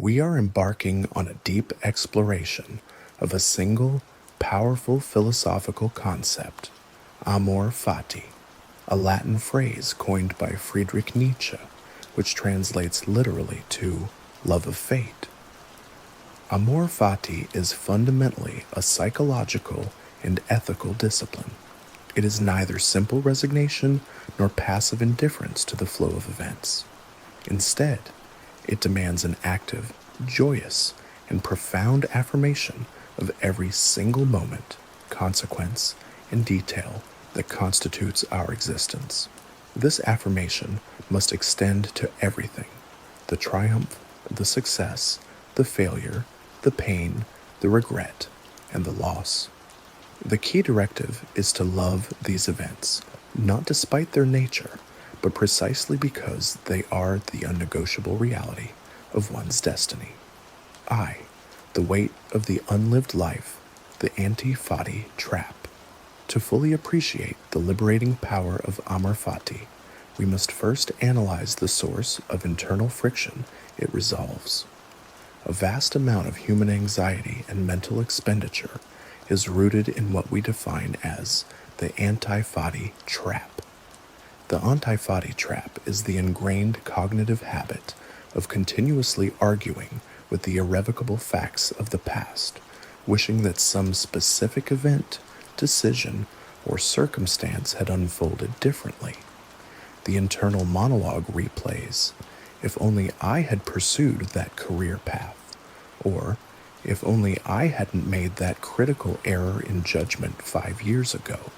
We are embarking on a deep exploration of a single, powerful philosophical concept, Amor Fati, a Latin phrase coined by Friedrich Nietzsche, which translates literally to love of fate. Amor Fati is fundamentally a psychological and ethical discipline. It is neither simple resignation nor passive indifference to the flow of events. Instead, it demands an active, joyous, and profound affirmation of every single moment, consequence, and detail that constitutes our existence. This affirmation must extend to everything: the triumph, the success, the failure, the pain, the regret, and the loss. The key directive is to love these events, not despite their nature, but precisely because they are the unnegotiable reality of one's destiny. The weight of the unlived life, the anti-Fati trap. To fully appreciate the liberating power of Amor Fati, we must first analyze the source of internal friction it resolves. A vast amount of human anxiety and mental expenditure is rooted in what we define as the anti-Fati trap. The anti-Fati trap is the ingrained cognitive habit of continuously arguing with the irrevocable facts of the past, wishing that some specific event, decision, or circumstance had unfolded differently. The internal monologue replays, "If only I had pursued that career path," or "If only I hadn't made that critical error in judgment 5 years ago,"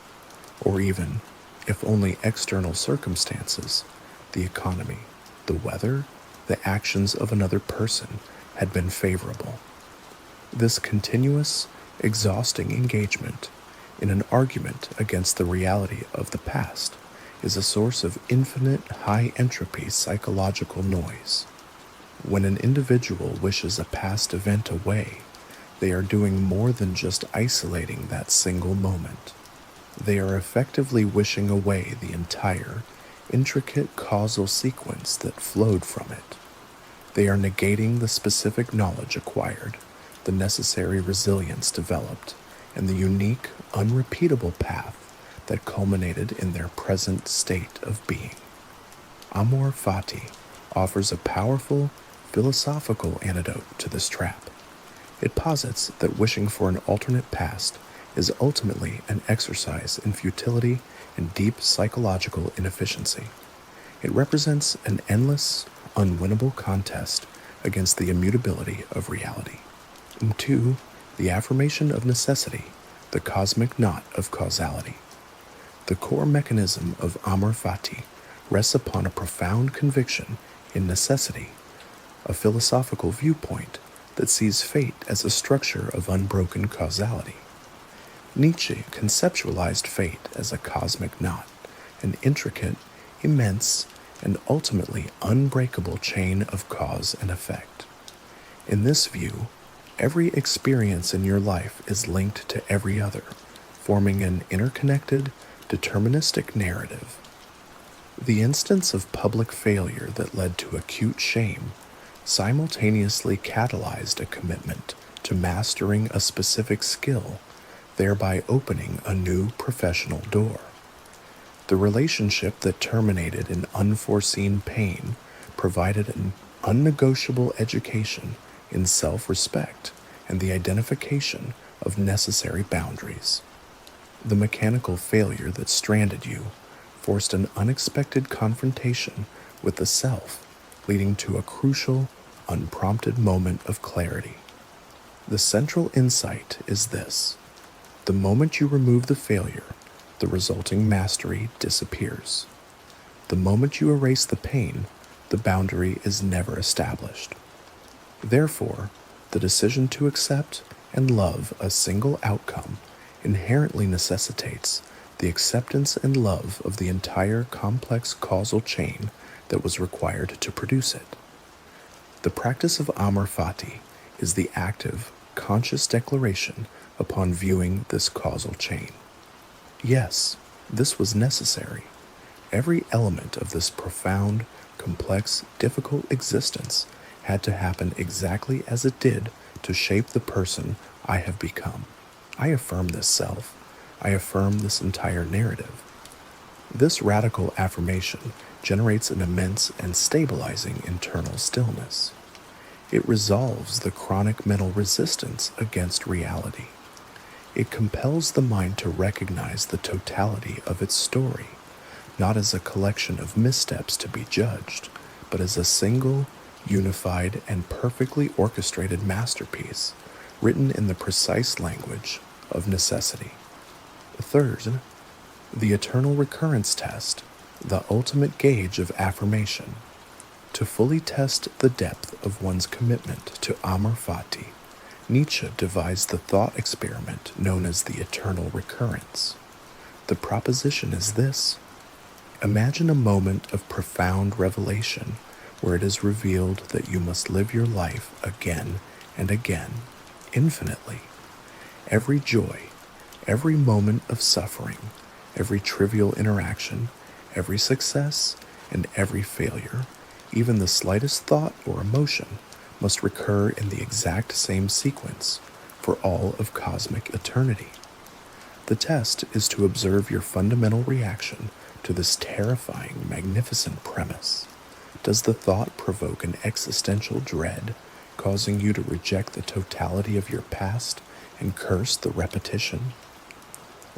or even, "If only external circumstances, the economy, the weather, the actions of another person had been favorable." This continuous, exhausting engagement in an argument against the reality of the past is a source of infinite high-entropy psychological noise. When an individual wishes a past event away, they are doing more than just isolating that single moment. They are effectively wishing away the entire, intricate causal sequence that flowed from it. They are negating the specific knowledge acquired, the necessary resilience developed, and the unique, unrepeatable path that culminated in their present state of being. Amor Fati offers a powerful, philosophical antidote to this trap. It posits that wishing for an alternate past is ultimately an exercise in futility and deep psychological inefficiency. It represents an endless, unwinnable contest against the immutability of reality. 2. The affirmation of necessity, the cosmic knot of causality. The core mechanism of Amor Fati rests upon a profound conviction in necessity, a philosophical viewpoint that sees fate as a structure of unbroken causality. Nietzsche conceptualized fate as a cosmic knot, an intricate, immense, and ultimately unbreakable chain of cause and effect. In this view, every experience in your life is linked to every other, forming an interconnected, deterministic narrative. The instance of public failure that led to acute shame simultaneously catalyzed a commitment to mastering a specific skill, thereby opening a new professional door. The relationship that terminated in unforeseen pain provided an unnegotiable education in self-respect and the identification of necessary boundaries. The mechanical failure that stranded you forced an unexpected confrontation with the self, leading to a crucial, unprompted moment of clarity. The central insight is this: the moment you remove the failure, the resulting mastery disappears. The moment you erase the pain, the boundary is never established. Therefore, the decision to accept and love a single outcome inherently necessitates the acceptance and love of the entire complex causal chain that was required to produce it. The practice of Amor Fati is the active, conscious declaration upon viewing this causal chain. Yes, this was necessary. Every element of this profound, complex, difficult existence had to happen exactly as it did to shape the person I have become. I affirm this self. I affirm this entire narrative. This radical affirmation generates an immense and stabilizing internal stillness. It resolves the chronic mental resistance against reality. It compels the mind to recognize the totality of its story, not as a collection of missteps to be judged, but as a single, unified, and perfectly orchestrated masterpiece written in the precise language of necessity. Third, the eternal recurrence test, the ultimate gauge of affirmation. To fully test the depth of one's commitment to Amor Fati, Nietzsche devised the thought experiment known as the eternal recurrence. The proposition is this: imagine a moment of profound revelation where it is revealed that you must live your life again and again, infinitely. Every joy, every moment of suffering, every trivial interaction, every success, and every failure, even the slightest thought or emotion, must recur in the exact same sequence for all of cosmic eternity. The test is to observe your fundamental reaction to this terrifying, magnificent premise. Does the thought provoke an existential dread, causing you to reject the totality of your past and curse the repetition?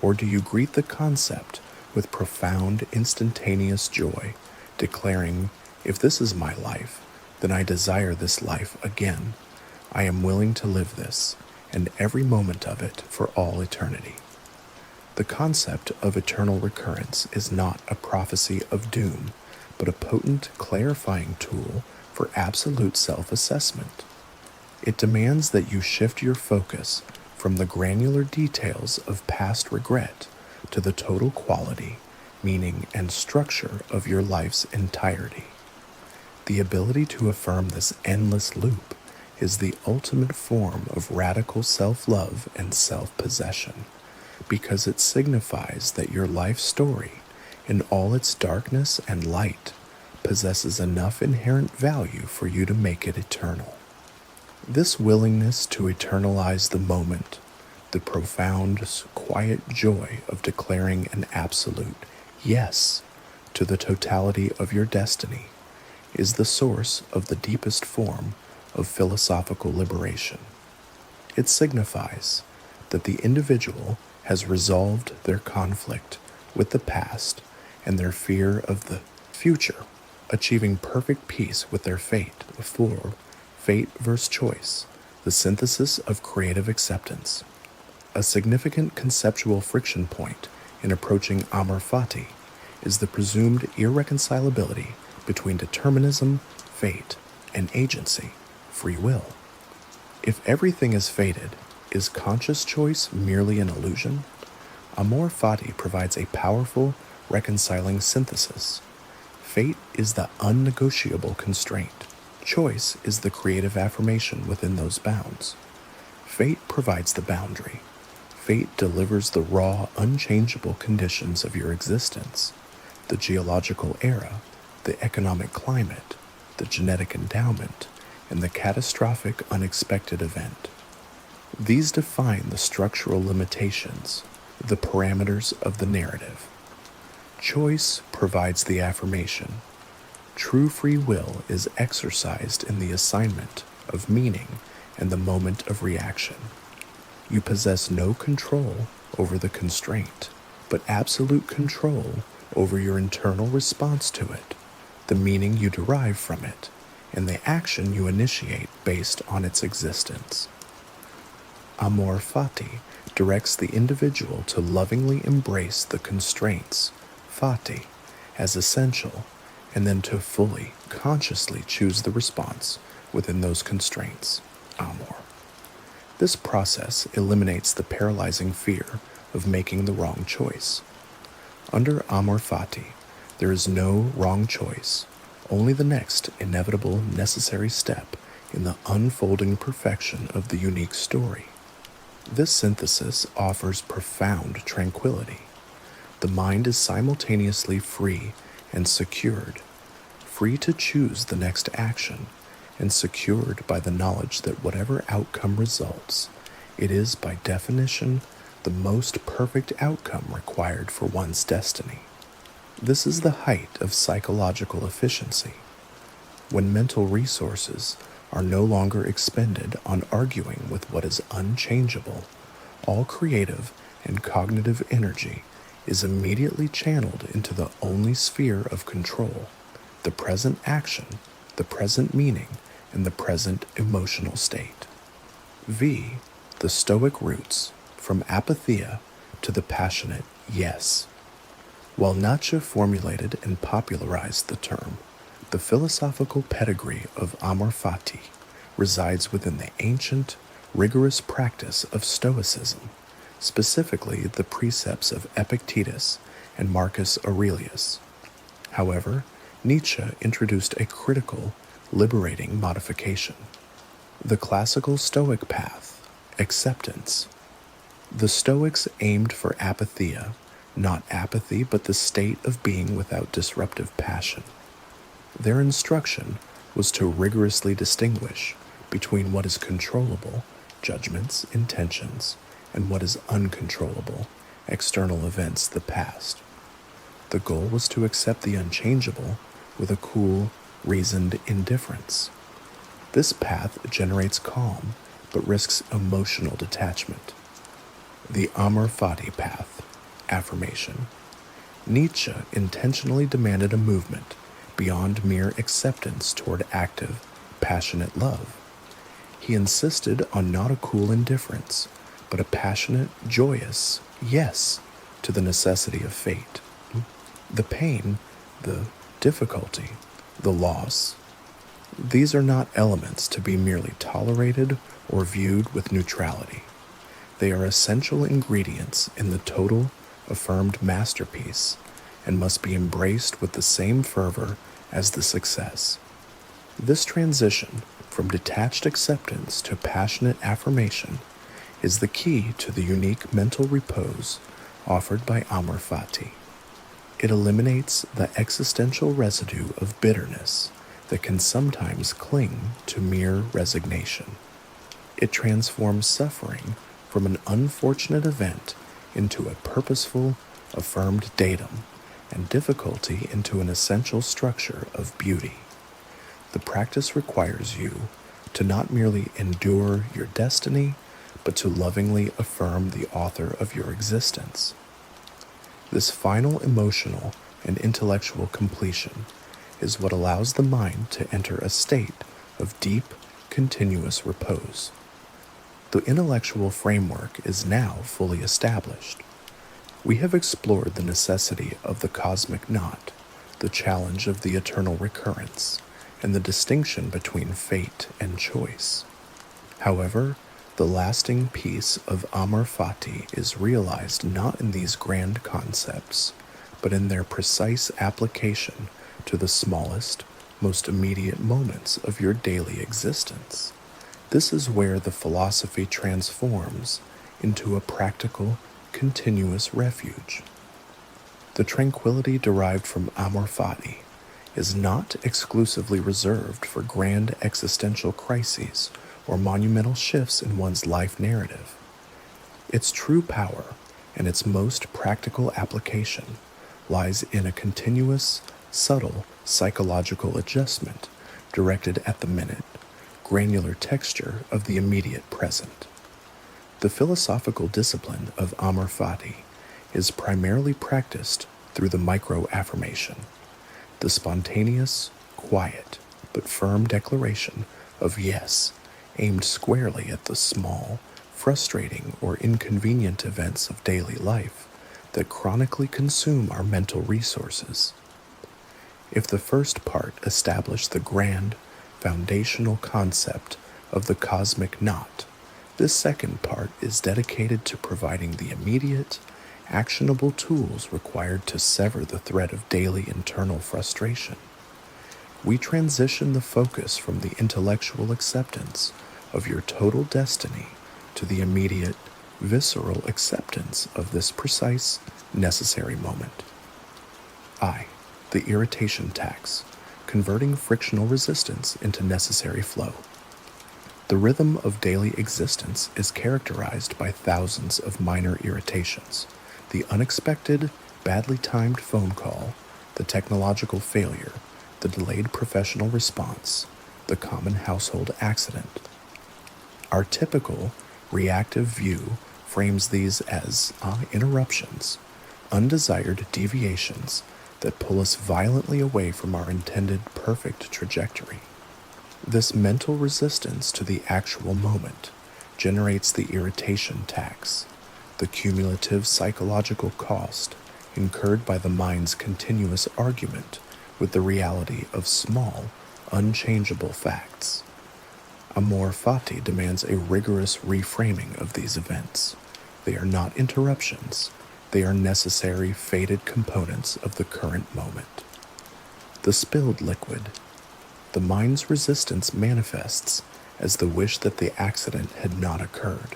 Or do you greet the concept with profound, instantaneous joy, declaring, if this is my life, then I desire this life again. I am willing to live this, and every moment of it for all eternity. The concept of eternal recurrence is not a prophecy of doom, but a potent, clarifying tool for absolute self-assessment. It demands that you shift your focus from the granular details of past regret to the total quality, meaning, and structure of your life's entirety. The ability to affirm this endless loop is the ultimate form of radical self-love and self-possession, because it signifies that your life story, in all its darkness and light, possesses enough inherent value for you to make it eternal. This willingness to eternalize the moment, the profound, quiet joy of declaring an absolute yes to the totality of your destiny, is the source of the deepest form of philosophical liberation. It signifies that the individual has resolved their conflict with the past and their fear of the future, achieving perfect peace with their fate. For fate versus choice, the synthesis of creative acceptance. A significant conceptual friction point in approaching Amor Fati is the presumed irreconcilability between determinism, fate, and agency, free will. If everything is fated, is conscious choice merely an illusion? Amor Fati provides a powerful, reconciling synthesis. Fate is the unnegotiable constraint. Choice is the creative affirmation within those bounds. Fate provides the boundary. Fate delivers the raw, unchangeable conditions of your existence, the geological era, the economic climate, the genetic endowment, and the catastrophic unexpected event. These define the structural limitations, the parameters of the narrative. Choice provides the affirmation. True free will is exercised in the assignment of meaning and the moment of reaction. You possess no control over the constraint, but absolute control over your internal response to it, the meaning you derive from it, and the action you initiate based on its existence. Amor Fati directs the individual to lovingly embrace the constraints, Fati, as essential, and then to fully, consciously choose the response within those constraints, Amor. This process eliminates the paralyzing fear of making the wrong choice. Under Amor Fati, there is no wrong choice, only the next inevitable necessary step in the unfolding perfection of the unique story. This synthesis offers profound tranquility. The mind is simultaneously free and secured, free to choose the next action, and secured by the knowledge that whatever outcome results, it is by definition the most perfect outcome required for one's destiny. This is the height of psychological efficiency, when mental resources are no longer expended on arguing with what is unchangeable. All creative and cognitive energy is immediately channeled into the only sphere of control, the present action, the present meaning, and the present emotional state. V. The Stoic roots, from apatheia to the passionate yes. While Nietzsche formulated and popularized the term, the philosophical pedigree of Amor Fati resides within the ancient, rigorous practice of Stoicism, specifically the precepts of Epictetus and Marcus Aurelius. However, Nietzsche introduced a critical, liberating modification. The classical Stoic path, acceptance. The Stoics aimed for apatheia, not apathy, but the state of being without disruptive passion. Their instruction was to rigorously distinguish between what is controllable, judgments, intentions, and what is uncontrollable, external events, the past. The goal was to accept the unchangeable with a cool, reasoned indifference. This path generates calm, but risks emotional detachment. The Amor Fati path, affirmation. Nietzsche intentionally demanded a movement beyond mere acceptance toward active, passionate love. He insisted on not a cool indifference, but a passionate, joyous yes to the necessity of fate. The pain, the difficulty, the loss. These are not elements to be merely tolerated or viewed with neutrality. They are essential ingredients in the total, affirmed masterpiece and must be embraced with the same fervor as the success. This transition from detached acceptance to passionate affirmation is the key to the unique mental repose offered by Amor Fati. It eliminates the existential residue of bitterness that can sometimes cling to mere resignation. It transforms suffering from an unfortunate event into a purposeful, affirmed datum, and difficulty into an essential structure of beauty. The practice requires you to not merely endure your destiny, but to lovingly affirm the author of your existence. This final emotional and intellectual completion is what allows the mind to enter a state of deep, continuous repose. The intellectual framework is now fully established. We have explored the necessity of the cosmic knot, the challenge of the eternal recurrence, and the distinction between fate and choice. However, the lasting peace of Amor Fati is realized not in these grand concepts, but in their precise application to the smallest, most immediate moments of your daily existence. This is where the philosophy transforms into a practical, continuous refuge. The tranquility derived from Amor Fati is not exclusively reserved for grand existential crises or monumental shifts in one's life narrative. Its true power and its most practical application lies in a continuous, subtle psychological adjustment directed at the minute, granular texture of the immediate present. The philosophical discipline of Amor Fati is primarily practiced through the micro-affirmation, the spontaneous, quiet, but firm declaration of yes, aimed squarely at the small, frustrating, or inconvenient events of daily life that chronically consume our mental resources. If the first part established the grand, foundational concept of the cosmic knot, this second part is dedicated to providing the immediate, actionable tools required to sever the thread of daily internal frustration. We transition the focus from the intellectual acceptance of your total destiny to the immediate, visceral acceptance of this precise, necessary moment. I, the irritation tax, converting frictional resistance into necessary flow. The rhythm of daily existence is characterized by thousands of minor irritations: the unexpected, badly timed phone call, the technological failure, the delayed professional response, the common household accident. Our typical, reactive view frames these as interruptions, undesired deviations that pull us violently away from our intended perfect trajectory. This mental resistance to the actual moment generates the irritation tax, the cumulative psychological cost incurred by the mind's continuous argument with the reality of small, unchangeable facts. Amor Fati demands a rigorous reframing of these events. They are not interruptions, they are necessary fated components of the current moment. The spilled liquid. The mind's resistance manifests as the wish that the accident had not occurred.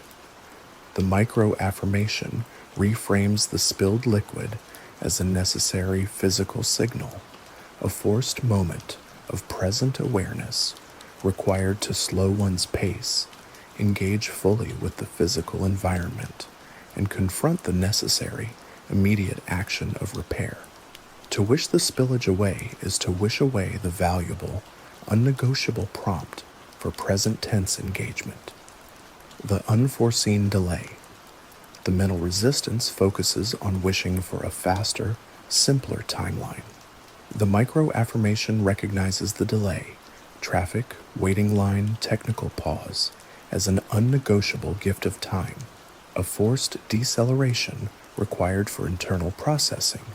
The micro-affirmation reframes the spilled liquid as a necessary physical signal, a forced moment of present awareness required to slow one's pace, engage fully with the physical environment, and confront the necessary, immediate action of repair. To wish the spillage away is to wish away the valuable, unnegotiable prompt for present tense engagement. The unforeseen delay. The mental resistance focuses on wishing for a faster, simpler timeline. The micro-affirmation recognizes the delay, traffic, waiting line, technical pause, as an unnegotiable gift of time, a forced deceleration required for internal processing,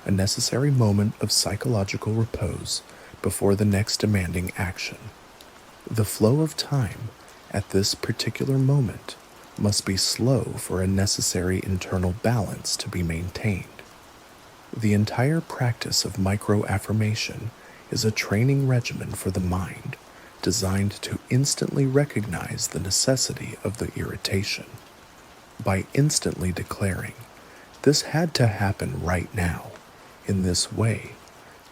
a necessary moment of psychological repose before the next demanding action. The flow of time at this particular moment must be slow for a necessary internal balance to be maintained. The entire practice of micro-affirmation is a training regimen for the mind designed to instantly recognize the necessity of the irritation. By instantly declaring, "This had to happen right now," in this way,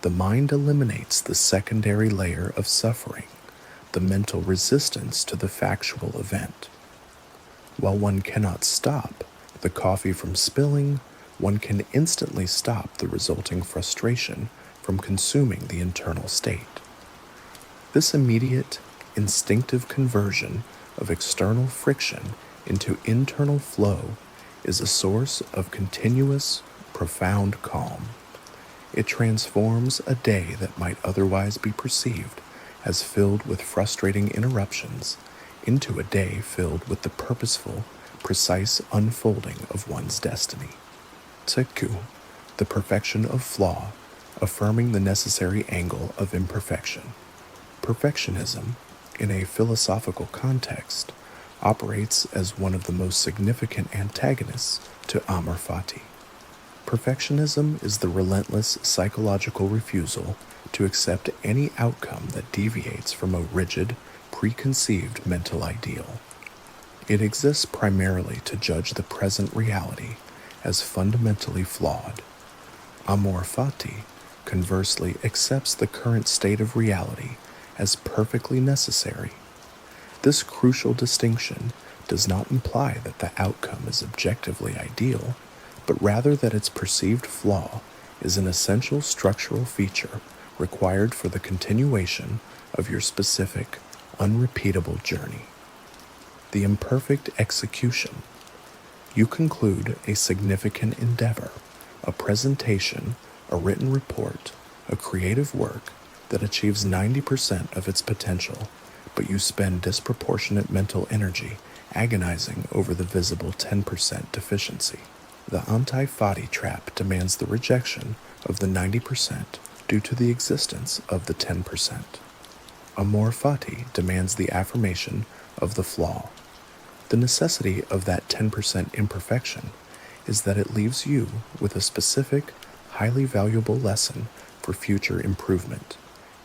the mind eliminates the secondary layer of suffering, the mental resistance to the factual event. While one cannot stop the coffee from spilling, one can instantly stop the resulting frustration from consuming the internal state. This immediate, instinctive conversion of external friction into internal flow is a source of continuous, profound calm. It transforms a day that might otherwise be perceived as filled with frustrating interruptions into a day filled with the purposeful, precise unfolding of one's destiny. Tseku, the perfection of flaw, affirming the necessary angle of imperfection. Perfectionism, in a philosophical context, operates as one of the most significant antagonists to Amor Fati. Perfectionism is the relentless psychological refusal to accept any outcome that deviates from a rigid, preconceived mental ideal. It exists primarily to judge the present reality as fundamentally flawed. Amor Fati, conversely, accepts the current state of reality as perfectly necessary. This crucial distinction does not imply that the outcome is objectively ideal, but rather that its perceived flaw is an essential structural feature required for the continuation of your specific, unrepeatable journey. The imperfect execution. You conclude a significant endeavor, a presentation, a written report, a creative work that achieves 90% of its potential, but you spend disproportionate mental energy agonizing over the visible 10% deficiency. The anti-Fati trap demands the rejection of the 90% due to the existence of the 10%. Amor Fati demands the affirmation of the flaw. The necessity of that 10% imperfection is that it leaves you with a specific, highly valuable lesson for future improvement,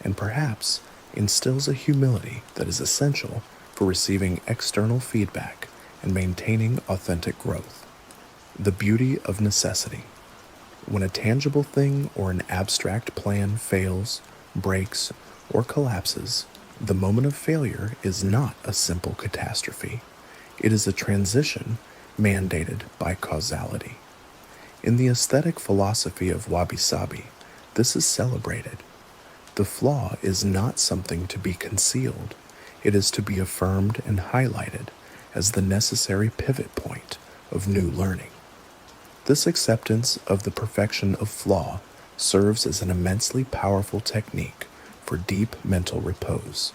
and perhaps instills a humility that is essential for receiving external feedback and maintaining authentic growth. The beauty of necessity. When a tangible thing or an abstract plan fails breaks, or collapses, the moment of failure is not a simple catastrophe. It is a transition mandated by causality. In the aesthetic philosophy of wabi-sabi, this is celebrated. The flaw is not something to be concealed. It is to be affirmed and highlighted as the necessary pivot point of new learning. This acceptance of the perfection of flaw serves as an immensely powerful technique for deep mental repose.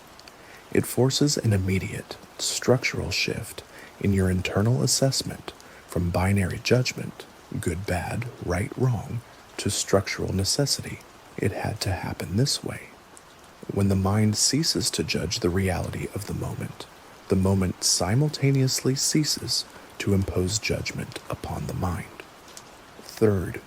It forces an immediate, structural shift in your internal assessment from binary judgment, good, bad, right, wrong, to structural necessity. It had to happen this way. When the mind ceases to judge the reality of the moment simultaneously ceases to impose judgment upon the mind. Third,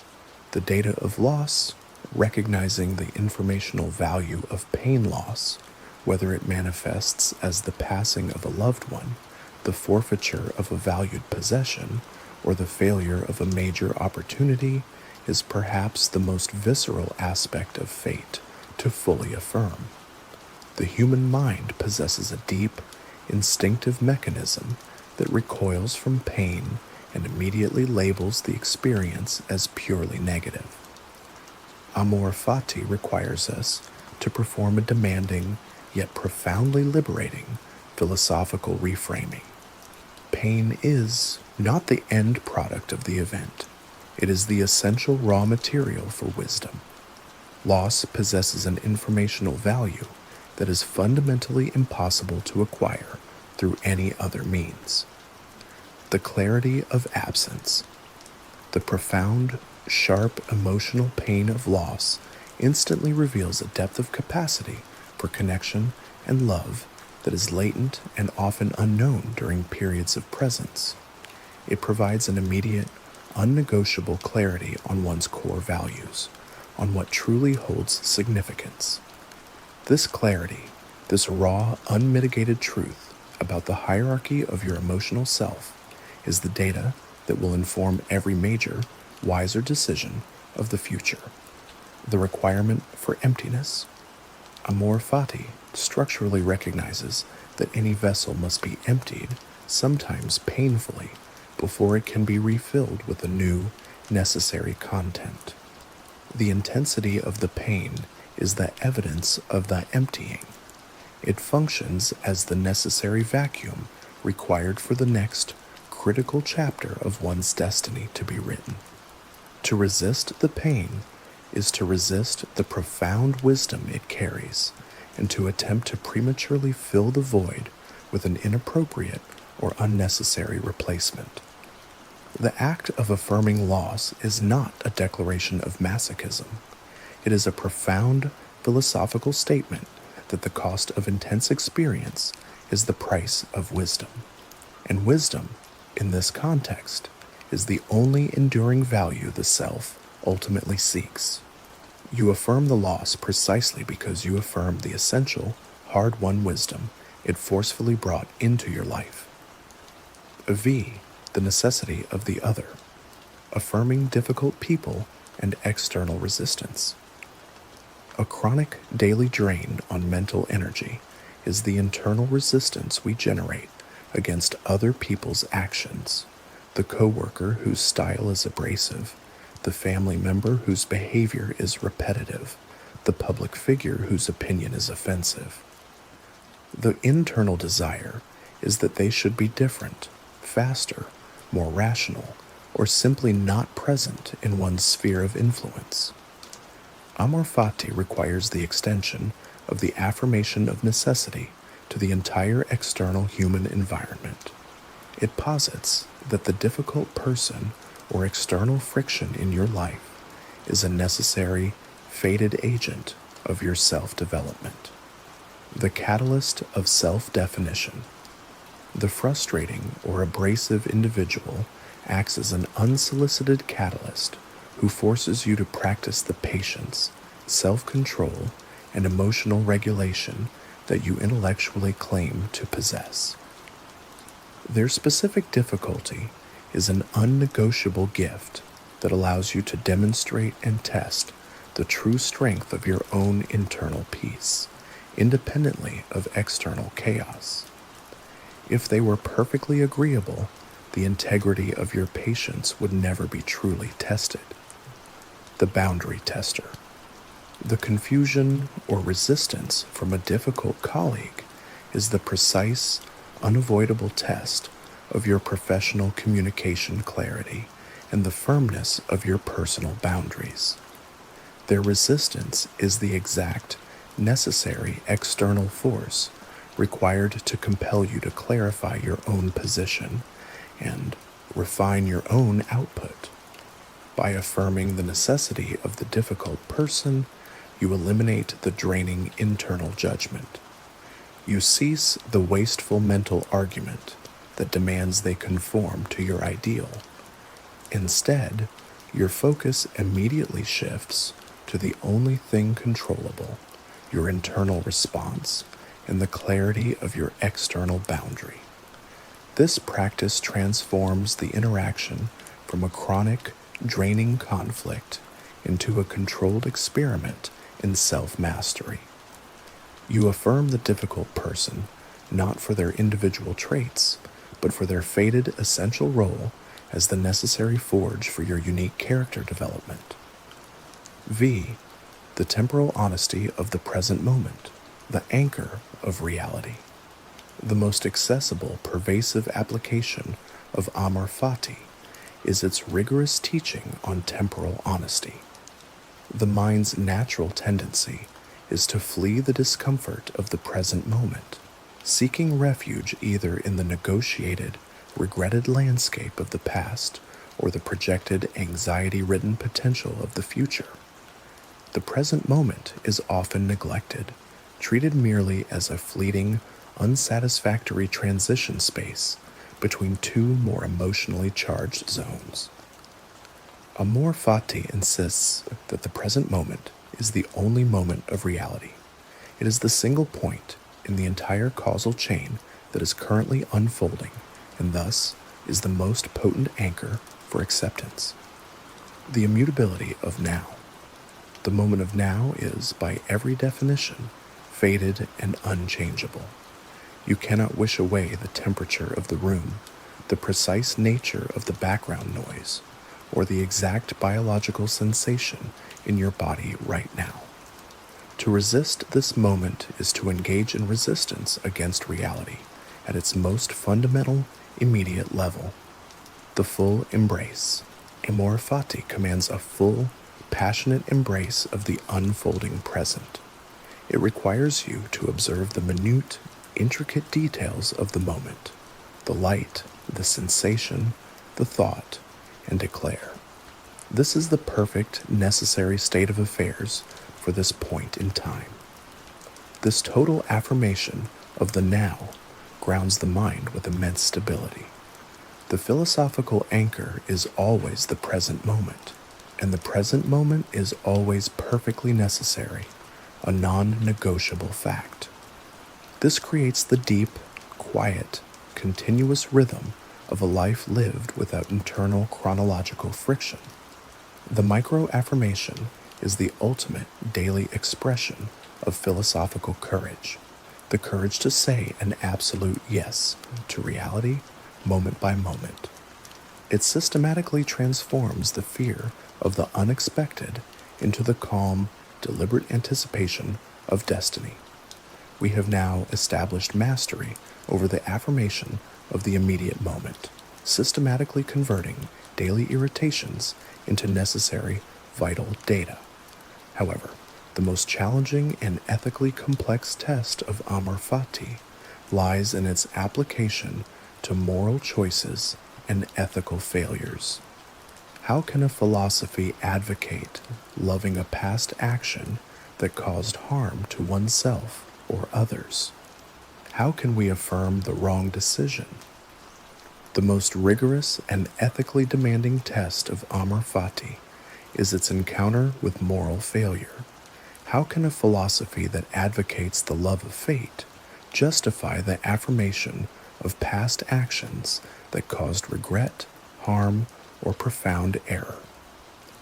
the data of loss, recognizing the informational value of pain loss, whether it manifests as the passing of a loved one, the forfeiture of a valued possession, or the failure of a major opportunity, is perhaps the most visceral aspect of fate to fully affirm. The human mind possesses a deep, instinctive mechanism that recoils from pain and immediately labels the experience as purely negative. Amor Fati requires us to perform a demanding, yet profoundly liberating, philosophical reframing. Pain is not the end product of the event. It is the essential raw material for wisdom. Loss possesses an informational value that is fundamentally impossible to acquire through any other means. The clarity of absence. The profound, sharp emotional pain of loss instantly reveals a depth of capacity for connection and love that is latent and often unknown during periods of presence. It provides an immediate, unnegotiable clarity on one's core values, on what truly holds significance. This clarity, this raw, unmitigated truth about the hierarchy of your emotional self, is the data that will inform every major, wiser decision of the future. The requirement for emptiness. Amor Fati structurally recognizes that any vessel must be emptied, sometimes painfully, before it can be refilled with a new, necessary content. The intensity of the pain is the evidence of the emptying. It functions as the necessary vacuum required for the next critical chapter of one's destiny to be written. To resist the pain is to resist the profound wisdom it carries, and to attempt to prematurely fill the void with an inappropriate or unnecessary replacement. The act of affirming loss is not a declaration of masochism. It is a profound philosophical statement that the cost of intense experience is the price of wisdom. And wisdom, in this context, is the only enduring value the self ultimately seeks. You affirm the loss precisely because you affirm the essential, hard-won wisdom it forcefully brought into your life. V. The necessity of the other. Affirming difficult people and external resistance. A chronic daily drain on mental energy is the internal resistance we generate against other people's actions. The coworker whose style is abrasive, the family member whose behavior is repetitive, the public figure whose opinion is offensive. The internal desire is that they should be different, faster, more rational, or simply not present in one's sphere of influence. Amor Fati requires the extension of the affirmation of necessity to the entire external human environment. It posits that the difficult person or external friction in your life is a necessary, fated agent of your self-development. The catalyst of self-definition. The frustrating or abrasive individual acts as an unsolicited catalyst who forces you to practice the patience, self-control, and emotional regulation that you intellectually claim to possess. Their specific difficulty is an unnegotiable gift that allows you to demonstrate and test the true strength of your own internal peace, independently of external chaos. If they were perfectly agreeable, the integrity of your patience would never be truly tested. The boundary tester. The confusion or resistance from a difficult colleague is the precise, unavoidable test of your professional communication clarity and the firmness of your personal boundaries. Their resistance is the exact, necessary external force required to compel you to clarify your own position and refine your own output. By affirming the necessity of the difficult person, you eliminate the draining internal judgment. You cease the wasteful mental argument that demands they conform to your ideal. Instead, your focus immediately shifts to the only thing controllable, your internal response, and the clarity of your external boundary. This practice transforms the interaction from a chronic, draining conflict into a controlled experiment in self-mastery. You affirm the difficult person not for their individual traits, but for their fated essential role as the necessary forge for your unique character development. V. The temporal honesty of the present moment, the anchor of reality. The most accessible, pervasive application of Amor Fati is its rigorous teaching on temporal honesty. The mind's natural tendency is to flee the discomfort of the present moment, seeking refuge either in the negotiated, regretted landscape of the past or the projected, anxiety-ridden potential of the future. The present moment is often neglected, treated merely as a fleeting, unsatisfactory transition space between two more emotionally charged zones. Amor Fati insists that the present moment is the only moment of reality. It is the single point in the entire causal chain that is currently unfolding, and thus is the most potent anchor for acceptance. The immutability of now. The moment of now is, by every definition, fated and unchangeable. You cannot wish away the temperature of the room, the precise nature of the background noise, or the exact biological sensation in your body right now. To resist this moment is to engage in resistance against reality at its most fundamental, immediate level. The full embrace. Amor Fati commands a full, passionate embrace of the unfolding present. It requires you to observe the minute, intricate details of the moment, the light, the sensation, the thought, and declare, "This is the perfect, necessary state of affairs for this point in time." This total affirmation of the now grounds the mind with immense stability. The philosophical anchor is always the present moment, and the present moment is always perfectly necessary, a non-negotiable fact. This creates the deep, quiet, continuous rhythm of a life lived without internal chronological friction. The micro-affirmation is the ultimate daily expression of philosophical courage, the courage to say an absolute yes to reality, moment by moment. It systematically transforms the fear of the unexpected into the calm, deliberate anticipation of destiny. We have now established mastery over the affirmation of the immediate moment, systematically converting daily irritations into necessary, vital data. However, the most challenging and ethically complex test of Amor Fati lies in its application to moral choices and ethical failures. How can a philosophy advocate loving a past action that caused harm to oneself or others? How can we affirm the wrong decision? The most rigorous and ethically demanding test of Amor Fati is its encounter with moral failure. How can a philosophy that advocates the love of fate justify the affirmation of past actions that caused regret, harm, or profound error?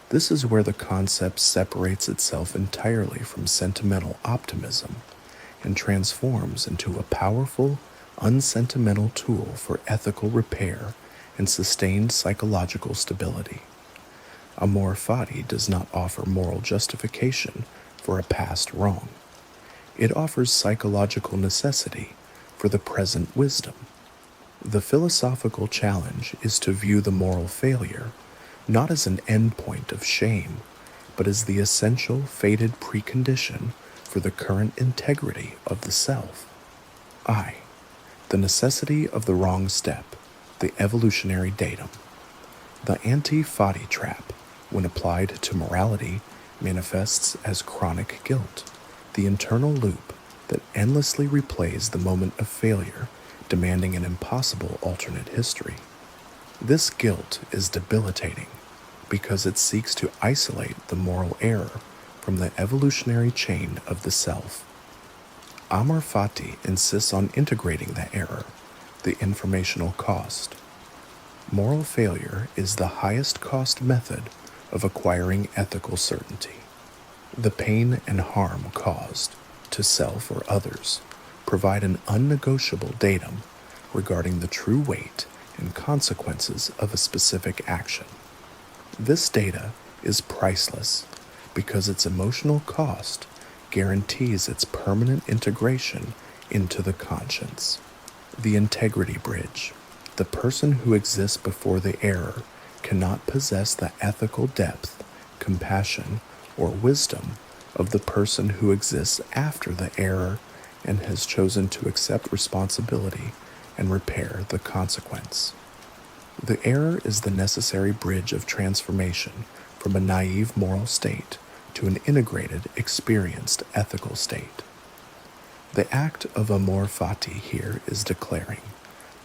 This is where the concept separates itself entirely from sentimental optimism and transforms into a powerful, unsentimental tool for ethical repair and sustained psychological stability. Amor Fati does not offer moral justification for a past wrong. It offers psychological necessity for the present wisdom. The philosophical challenge is to view the moral failure not as an endpoint of shame, but as the essential fated precondition for the current integrity of the self. I. The necessity of the wrong step, the evolutionary datum. The anti-Fati trap, when applied to morality, manifests as chronic guilt, the internal loop that endlessly replays the moment of failure, demanding an impossible alternate history. This guilt is debilitating because it seeks to isolate the moral error from the evolutionary chain of the self. Amor Fati insists on integrating the error, the informational cost. Moral failure is the highest cost method of acquiring ethical certainty. The pain and harm caused to self or others provide an unnegotiable datum regarding the true weight and consequences of a specific action. This data is priceless because its emotional cost guarantees its permanent integration into the conscience. The integrity bridge. The person who exists before the error cannot possess the ethical depth, compassion, or wisdom of the person who exists after the error and has chosen to accept responsibility and repair the consequence. The error is the necessary bridge of transformation from a naive moral state to an integrated, experienced ethical state. The act of Amor Fati here is declaring,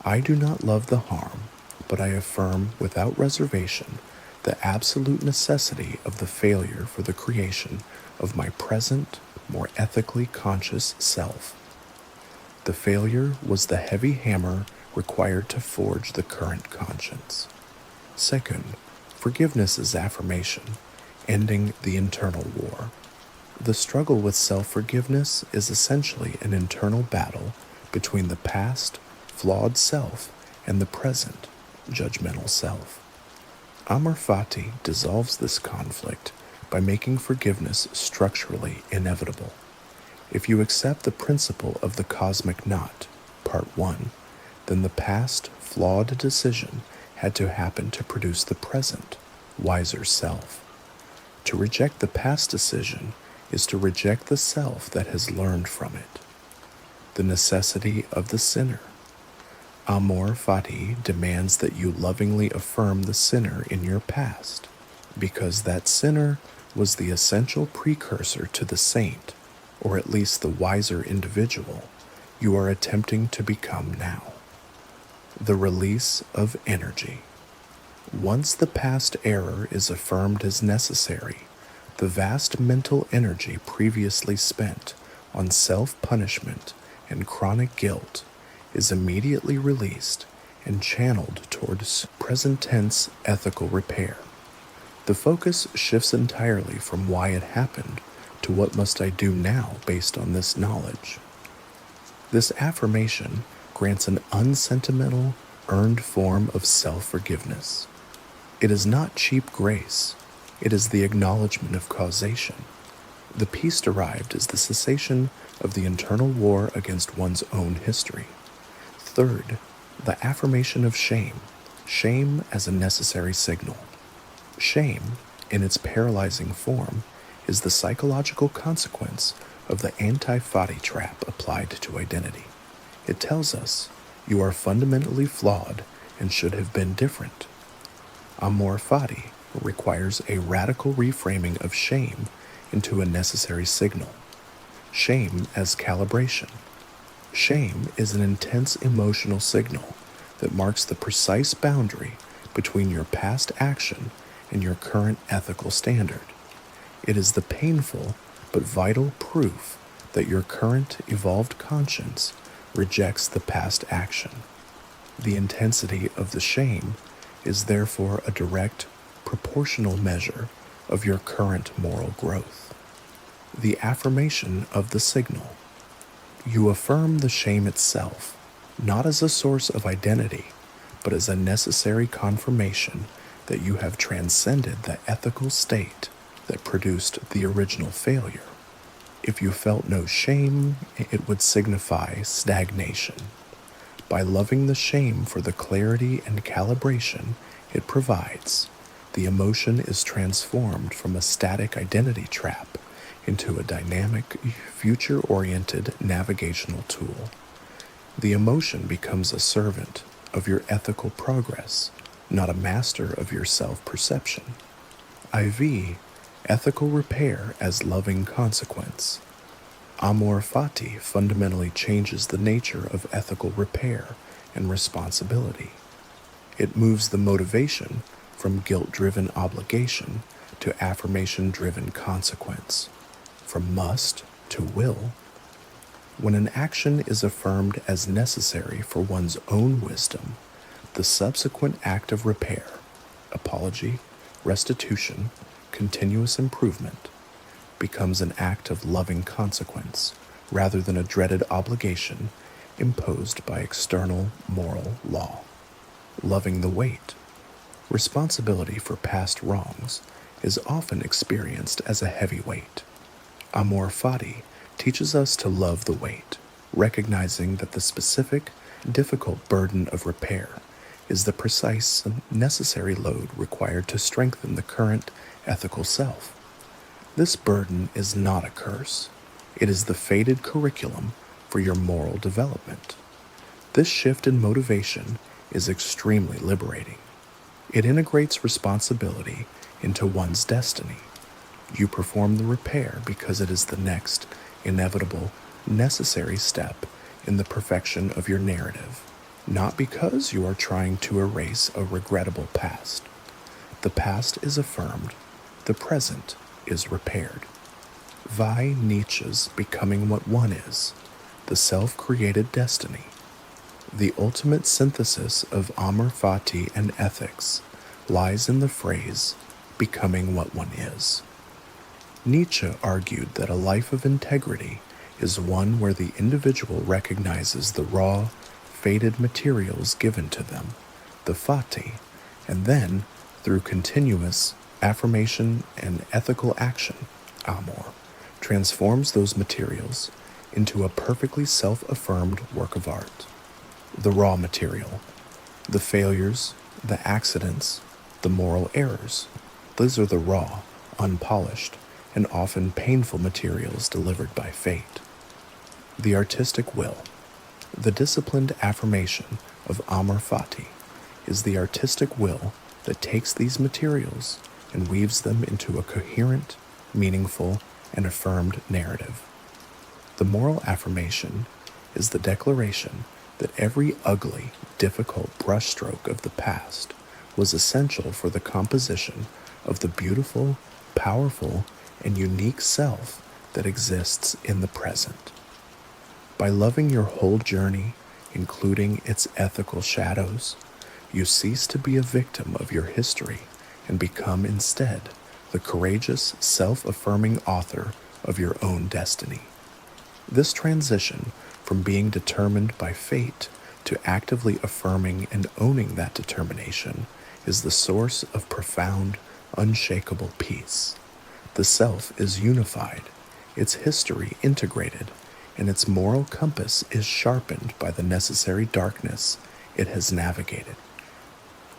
I do not love the harm, but I affirm without reservation the absolute necessity of the failure for the creation of my present, more ethically conscious self. The failure was the heavy hammer required to forge the current conscience. Second, forgiveness is affirmation, ending the internal war. The struggle with self-forgiveness is essentially an internal battle between the past, flawed self, and the present, judgmental self. Amor Fati dissolves this conflict by making forgiveness structurally inevitable. If you accept the principle of the cosmic knot, part 1, then the past, flawed decision had to happen to produce the present, wiser self. To reject the past decision is to reject the self that has learned from it. The necessity of the sinner. Amor Fati demands that you lovingly affirm the sinner in your past, because that sinner was the essential precursor to the saint, or at least the wiser individual, you are attempting to become now. The release of energy. Once the past error is affirmed as necessary, the vast mental energy previously spent on self-punishment and chronic guilt is immediately released and channeled towards present-tense ethical repair. The focus shifts entirely from why it happened to what must I do now based on this knowledge. This affirmation grants an unsentimental, earned form of self-forgiveness. It is not cheap grace. It is the acknowledgement of causation. The peace derived is the cessation of the internal war against one's own history. Third, the affirmation of shame. Shame as a necessary signal. Shame, in its paralyzing form, is the psychological consequence of the anti-Fati trap applied to identity. It tells us, you are fundamentally flawed and should have been different. Amor Fati requires a radical reframing of shame into a necessary signal. Shame as calibration. Shame is an intense emotional signal that marks the precise boundary between your past action and your current ethical standard. It is the painful but vital proof that your current evolved conscience rejects the past action. The intensity of the shame is therefore a direct, proportional measure of your current moral growth. The affirmation of the signal. You affirm the shame itself, not as a source of identity, but as a necessary confirmation that you have transcended the ethical state that produced the original failure. If you felt no shame, it would signify stagnation. By loving the shame for the clarity and calibration it provides, the emotion is transformed from a static identity trap into a dynamic, future-oriented navigational tool. The emotion becomes a servant of your ethical progress, not a master of your self-perception. IV. Ethical repair as loving consequence. Amor Fati fundamentally changes the nature of ethical repair and responsibility. It moves the motivation from guilt-driven obligation to affirmation-driven consequence, from must to will. When an action is affirmed as necessary for one's own wisdom, the subsequent act of repair, apology, restitution, continuous improvement, becomes an act of loving consequence rather than a dreaded obligation imposed by external moral law. Loving the weight. Responsibility for past wrongs is often experienced as a heavy weight. Amor Fati teaches us to love the weight, recognizing that the specific, difficult burden of repair is the precise and necessary load required to strengthen the current ethical self. This burden is not a curse. It is the fated curriculum for your moral development. This shift in motivation is extremely liberating. It integrates responsibility into one's destiny. You perform the repair because it is the next, inevitable, necessary step in the perfection of your narrative, not because you are trying to erase a regrettable past. The past is affirmed, the present is repaired. Vi Nietzsche's Becoming What One Is, the self-created destiny. The ultimate synthesis of Amor Fati and ethics lies in the phrase, becoming what one is. Nietzsche argued that a life of integrity is one where the individual recognizes the raw, fated materials given to them, the fati, and then, through continuous affirmation and ethical action, amor, transforms those materials into a perfectly self-affirmed work of art. The raw material, the failures, the accidents, the moral errors, these are the raw, unpolished, and often painful materials delivered by fate. The artistic will. The disciplined affirmation of Amor Fati is the artistic will that takes these materials and weaves them into a coherent, meaningful, and affirmed narrative. The moral affirmation is the declaration that every ugly, difficult brushstroke of the past was essential for the composition of the beautiful, powerful, and unique self that exists in the present. By loving your whole journey, including its ethical shadows, you cease to be a victim of your history and become instead the courageous, self-affirming author of your own destiny. This transition from being determined by fate to actively affirming and owning that determination is the source of profound, unshakable peace. The self is unified, its history integrated, and its moral compass is sharpened by the necessary darkness it has navigated.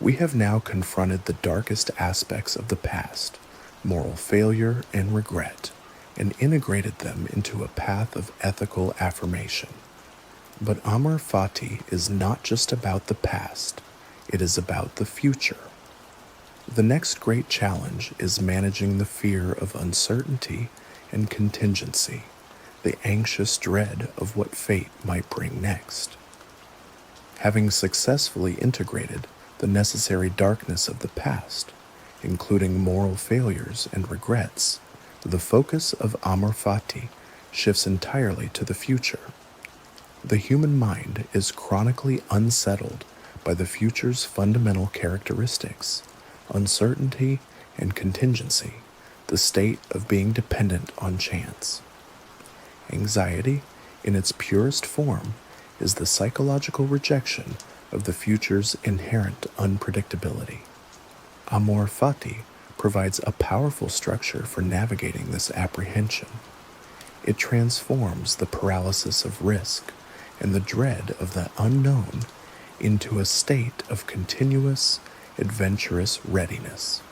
We have now confronted the darkest aspects of the past, moral failure and regret, and integrated them into a path of ethical affirmation. But Amor Fati is not just about the past, it is about the future. The next great challenge is managing the fear of uncertainty and contingency, the anxious dread of what fate might bring next. Having successfully integrated the necessary darkness of the past, including moral failures and regrets, the focus of Amor Fati shifts entirely to the future. The human mind is chronically unsettled by the future's fundamental characteristics, uncertainty and contingency, the state of being dependent on chance. Anxiety, in its purest form, is the psychological rejection of the future's inherent unpredictability. Amor Fati provides a powerful structure for navigating this apprehension. It transforms the paralysis of risk and the dread of the unknown into a state of continuous, adventurous readiness.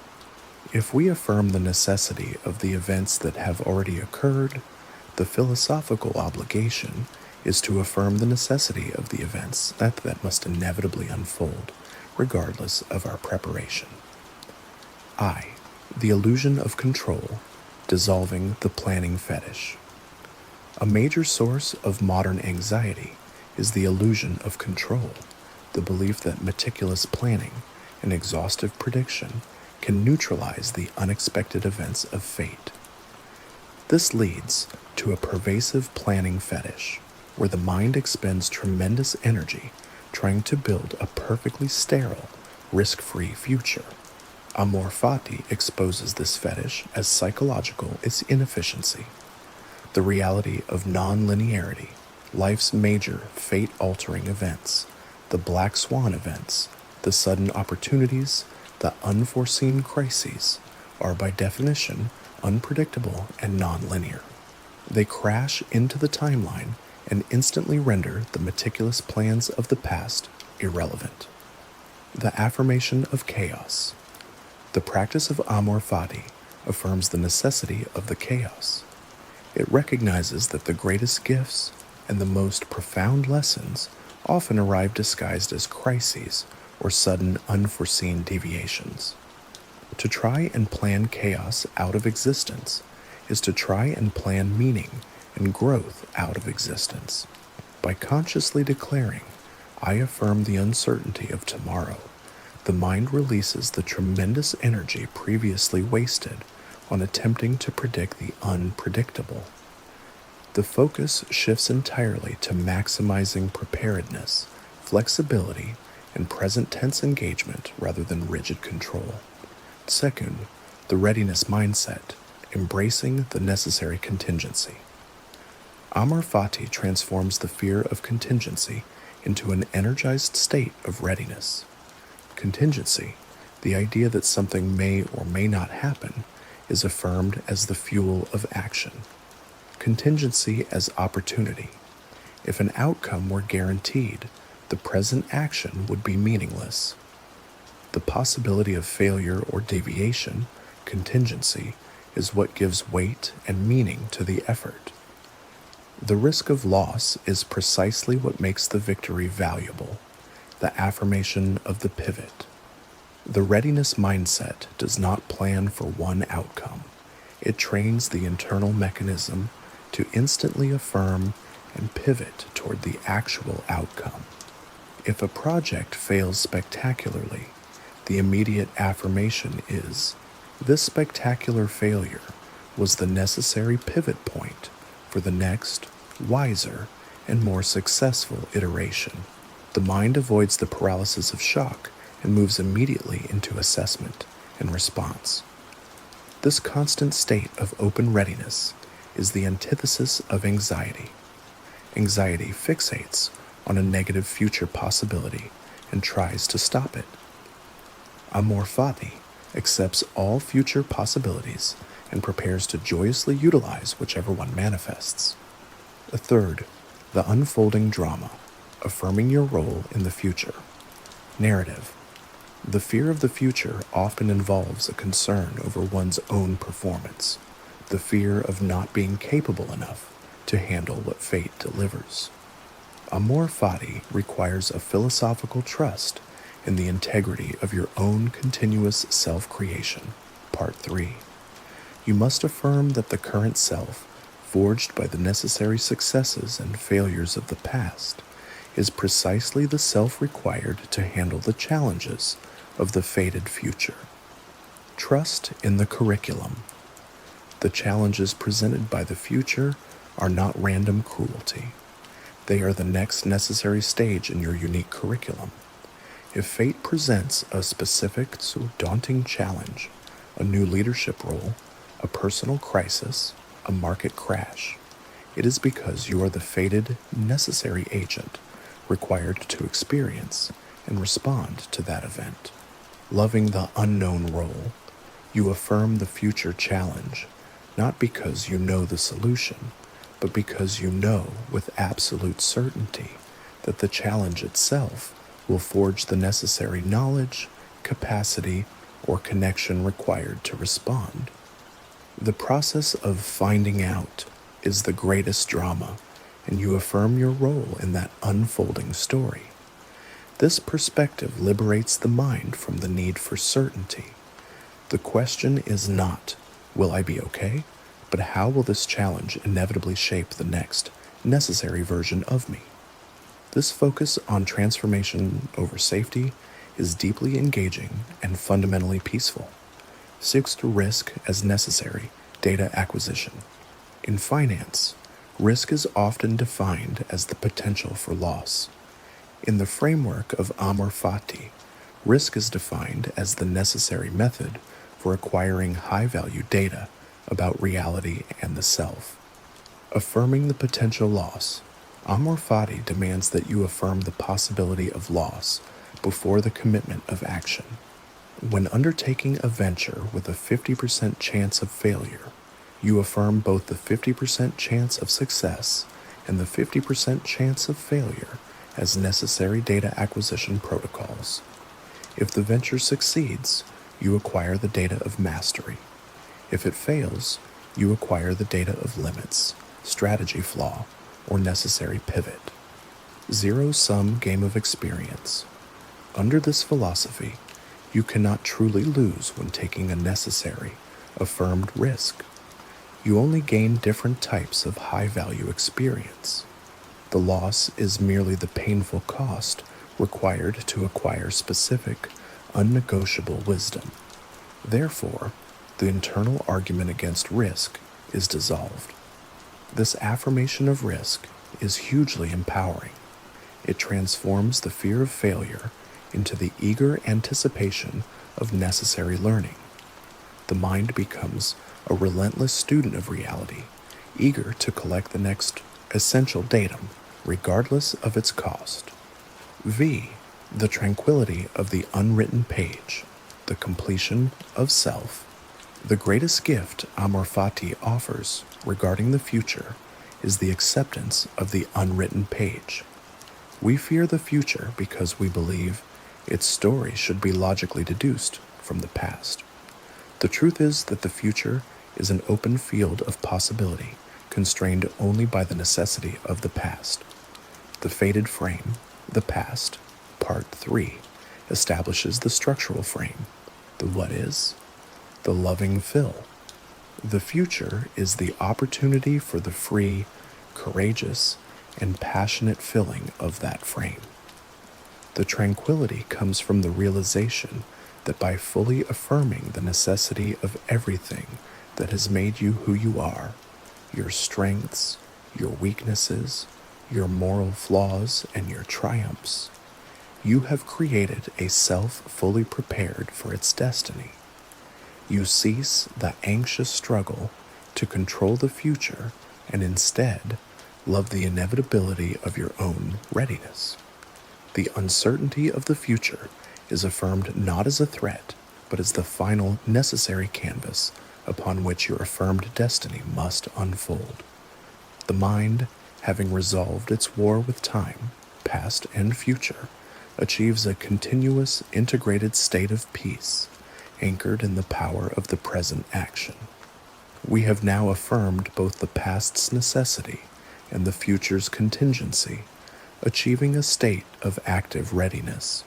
If we affirm the necessity of the events that have already occurred, the philosophical obligation is to affirm the necessity of the events that must inevitably unfold, regardless of our preparation. I. The illusion of control, dissolving the planning fetish. A major source of modern anxiety is the illusion of control, the belief that meticulous planning and exhaustive prediction can neutralize the unexpected events of fate. This leads to a pervasive planning fetish, where the mind expends tremendous energy trying to build a perfectly sterile, risk-free future. Amor Fati exposes this fetish as psychological its inefficiency. The reality of non-linearity, life's major fate-altering events, the black swan events, the sudden opportunities, the unforeseen crises, are by definition unpredictable and non-linear. They crash into the timeline and instantly render the meticulous plans of the past irrelevant. The affirmation of chaos. The practice of Amor Fati affirms the necessity of the chaos. It recognizes that the greatest gifts and the most profound lessons often arrive disguised as crises or sudden unforeseen deviations. To try and plan chaos out of existence is to try and plan meaning and growth out of existence. By consciously declaring, "I affirm the uncertainty of tomorrow," the mind releases the tremendous energy previously wasted on attempting to predict the unpredictable. The focus shifts entirely to maximizing preparedness, flexibility, and present tense engagement rather than rigid control. Second, the readiness mindset, embracing the necessary contingency. Amor Fati transforms the fear of contingency into an energized state of readiness. Contingency, the idea that something may or may not happen, is affirmed as the fuel of action. Contingency as opportunity. If an outcome were guaranteed, the present action would be meaningless. The possibility of failure or deviation, contingency, is what gives weight and meaning to the effort. The risk of loss is precisely what makes the victory valuable, the affirmation of the pivot. The readiness mindset does not plan for one outcome. It trains the internal mechanism to instantly affirm and pivot toward the actual outcome. If a project fails spectacularly, the immediate affirmation is, "This spectacular failure was the necessary pivot point for the next, wiser, and more successful iteration." The mind avoids the paralysis of shock and moves immediately into assessment and response. This constant state of open readiness is the antithesis of anxiety. Anxiety fixates on a negative future possibility and tries to stop it. Amor Fati accepts all future possibilities and prepares to joyously utilize whichever one manifests. The third, the unfolding drama, affirming your role in the future. Narrative. The fear of the future often involves a concern over one's own performance, the fear of not being capable enough to handle what fate delivers. Amor Fati requires a philosophical trust in the integrity of your own continuous self-creation. Part 3. You must affirm that the current self, forged by the necessary successes and failures of the past, is precisely the self required to handle the challenges of the fated future. Trust in the curriculum. The challenges presented by the future are not random cruelty. They are the next necessary stage in your unique curriculum. If fate presents a specific, so daunting challenge, a new leadership role, a personal crisis, a market crash, it is because you are the fated, necessary agent required to experience and respond to that event. Loving the unknown role, you affirm the future challenge, not because you know the solution, but because you know with absolute certainty that the challenge itself will forge the necessary knowledge, capacity, or connection required to respond. The process of finding out is the greatest drama, and you affirm your role in that unfolding story. This perspective liberates the mind from the need for certainty. The question is not, will I be okay? But how will this challenge inevitably shape the next necessary version of me? This focus on transformation over safety is deeply engaging and fundamentally peaceful. Sixth, risk as necessary data acquisition. In finance, risk is often defined as the potential for loss. In the framework of Amor Fati, risk is defined as the necessary method for acquiring high-value data about reality and the self. Affirming the potential loss, Amor Fati demands that you affirm the possibility of loss before the commitment of action. When undertaking a venture with a 50% chance of failure, you affirm both the 50% chance of success and the 50% chance of failure as necessary data acquisition protocols. If the venture succeeds, you acquire the data of mastery. If it fails, you acquire the data of limits, strategy flaw, or necessary pivot. Zero-sum game of experience. Under this philosophy, you cannot truly lose when taking a necessary, affirmed risk. You only gain different types of high-value experience. The loss is merely the painful cost required to acquire specific, unnegotiable wisdom. Therefore, the internal argument against risk is dissolved. This affirmation of risk is hugely empowering. It transforms the fear of failure into the eager anticipation of necessary learning. The mind becomes a relentless student of reality, eager to collect the next essential datum, regardless of its cost. V. The tranquility of the unwritten page, the completion of self. The greatest gift Amor Fati offers regarding the future is the acceptance of the unwritten page. We fear the future because we believe its story should be logically deduced from the past. The truth is that the future is an open field of possibility, constrained only by the necessity of the past. The fated frame, the past, Part 3, establishes the structural frame, the what is, the loving fill. The future is the opportunity for the free, courageous, and passionate filling of that frame. The tranquility comes from the realization that by fully affirming the necessity of everything that has made you who you are, your strengths, your weaknesses, your moral flaws, and your triumphs, you have created a self fully prepared for its destiny. You cease the anxious struggle to control the future and instead love the inevitability of your own readiness. The uncertainty of the future is affirmed not as a threat, but as the final necessary canvas upon which your affirmed destiny must unfold. The mind, having resolved its war with time, past and future, achieves a continuous, integrated state of peace, anchored in the power of the present action. We have now affirmed both the past's necessity and the future's contingency, achieving a state of active readiness.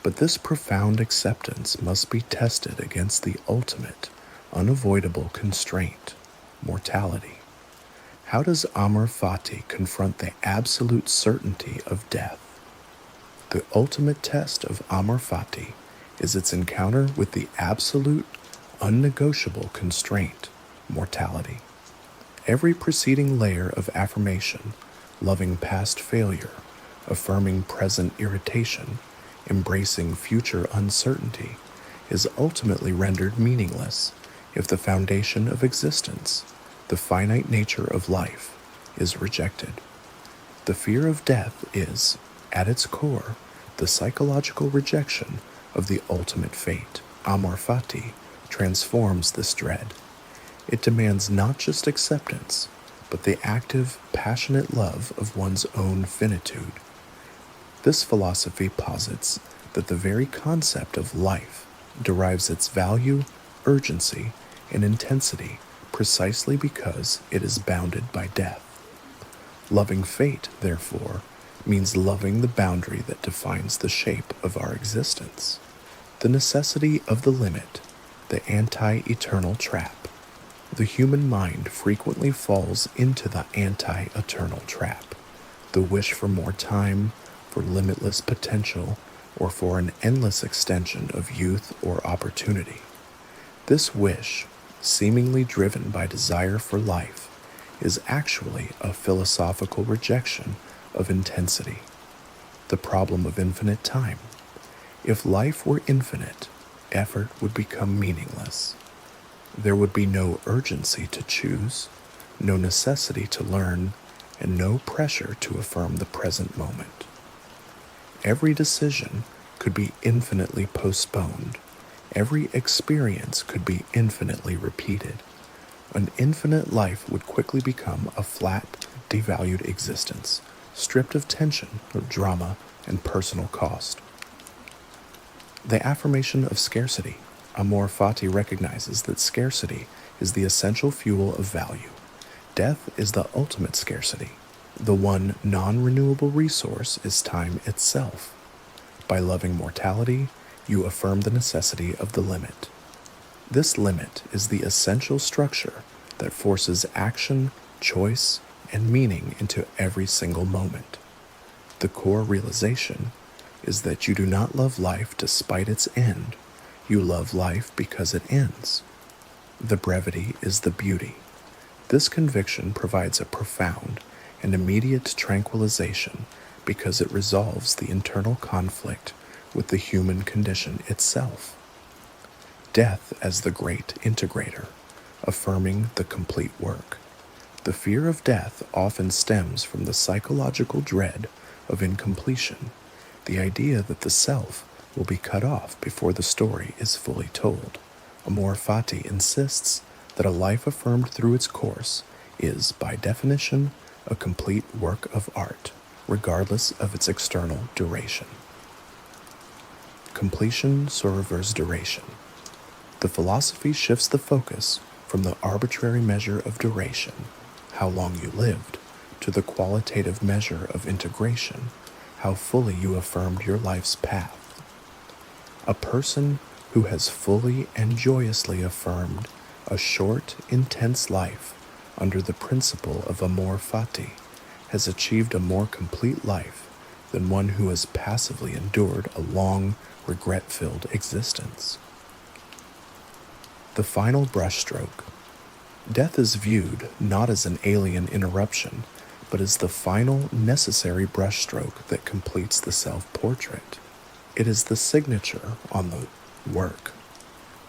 But this profound acceptance must be tested against the ultimate, unavoidable constraint, mortality. How does Amor Fati confront the absolute certainty of death? The ultimate test of Amor Fati is its encounter with the absolute, unnegotiable constraint, mortality. Every preceding layer of affirmation, loving past failure, affirming present irritation, embracing future uncertainty, is ultimately rendered meaningless if the foundation of existence, the finite nature of life, is rejected. The fear of death is, at its core, the psychological rejection of the ultimate fate. Amor Fati transforms this dread. It demands not just acceptance, but the active, passionate love of one's own finitude. This philosophy posits that the very concept of life derives its value, urgency, and intensity precisely because it is bounded by death. Loving fate, therefore, means loving the boundary that defines the shape of our existence, the necessity of the limit, the anti-eternal trap. The human mind frequently falls into the anti-eternal trap, the wish for more time, for limitless potential, or for an endless extension of youth or opportunity. This wish, seemingly driven by desire for life, is actually a philosophical rejection of intensity, the problem of infinite time. If life were infinite, effort would become meaningless. There would be no urgency to choose, no necessity to learn, and no pressure to affirm the present moment. Every decision could be infinitely postponed. Every experience could be infinitely repeated. An infinite life would quickly become a flat, devalued existence, stripped of tension, drama, and personal cost. The affirmation of scarcity. Amor Fati recognizes that scarcity is the essential fuel of value. Death is the ultimate scarcity. The one non-renewable resource is time itself. By loving mortality, you affirm the necessity of the limit. This limit is the essential structure that forces action, choice, and meaning into every single moment. The core realization is that you do not love life despite its end. You love life because it ends. The brevity is the beauty. This conviction provides a profound and immediate tranquilization because it resolves the internal conflict with the human condition itself. Death as the great integrator, affirming the complete work. The fear of death often stems from the psychological dread of incompletion, the idea that the self will be cut off before the story is fully told. Amor Fati insists that a life affirmed through its course is, by definition, a complete work of art, regardless of its external duration. Completion serves duration. The philosophy shifts the focus from the arbitrary measure of duration, how long you lived, to the qualitative measure of integration, how fully you affirmed your life's path. A person who has fully and joyously affirmed a short, intense life under the principle of Amor Fati has achieved a more complete life than one who has passively endured a long, regret-filled existence. The final brushstroke. Death is viewed not as an alien interruption, but as the final necessary brushstroke that completes the self-portrait. It is the signature on the work.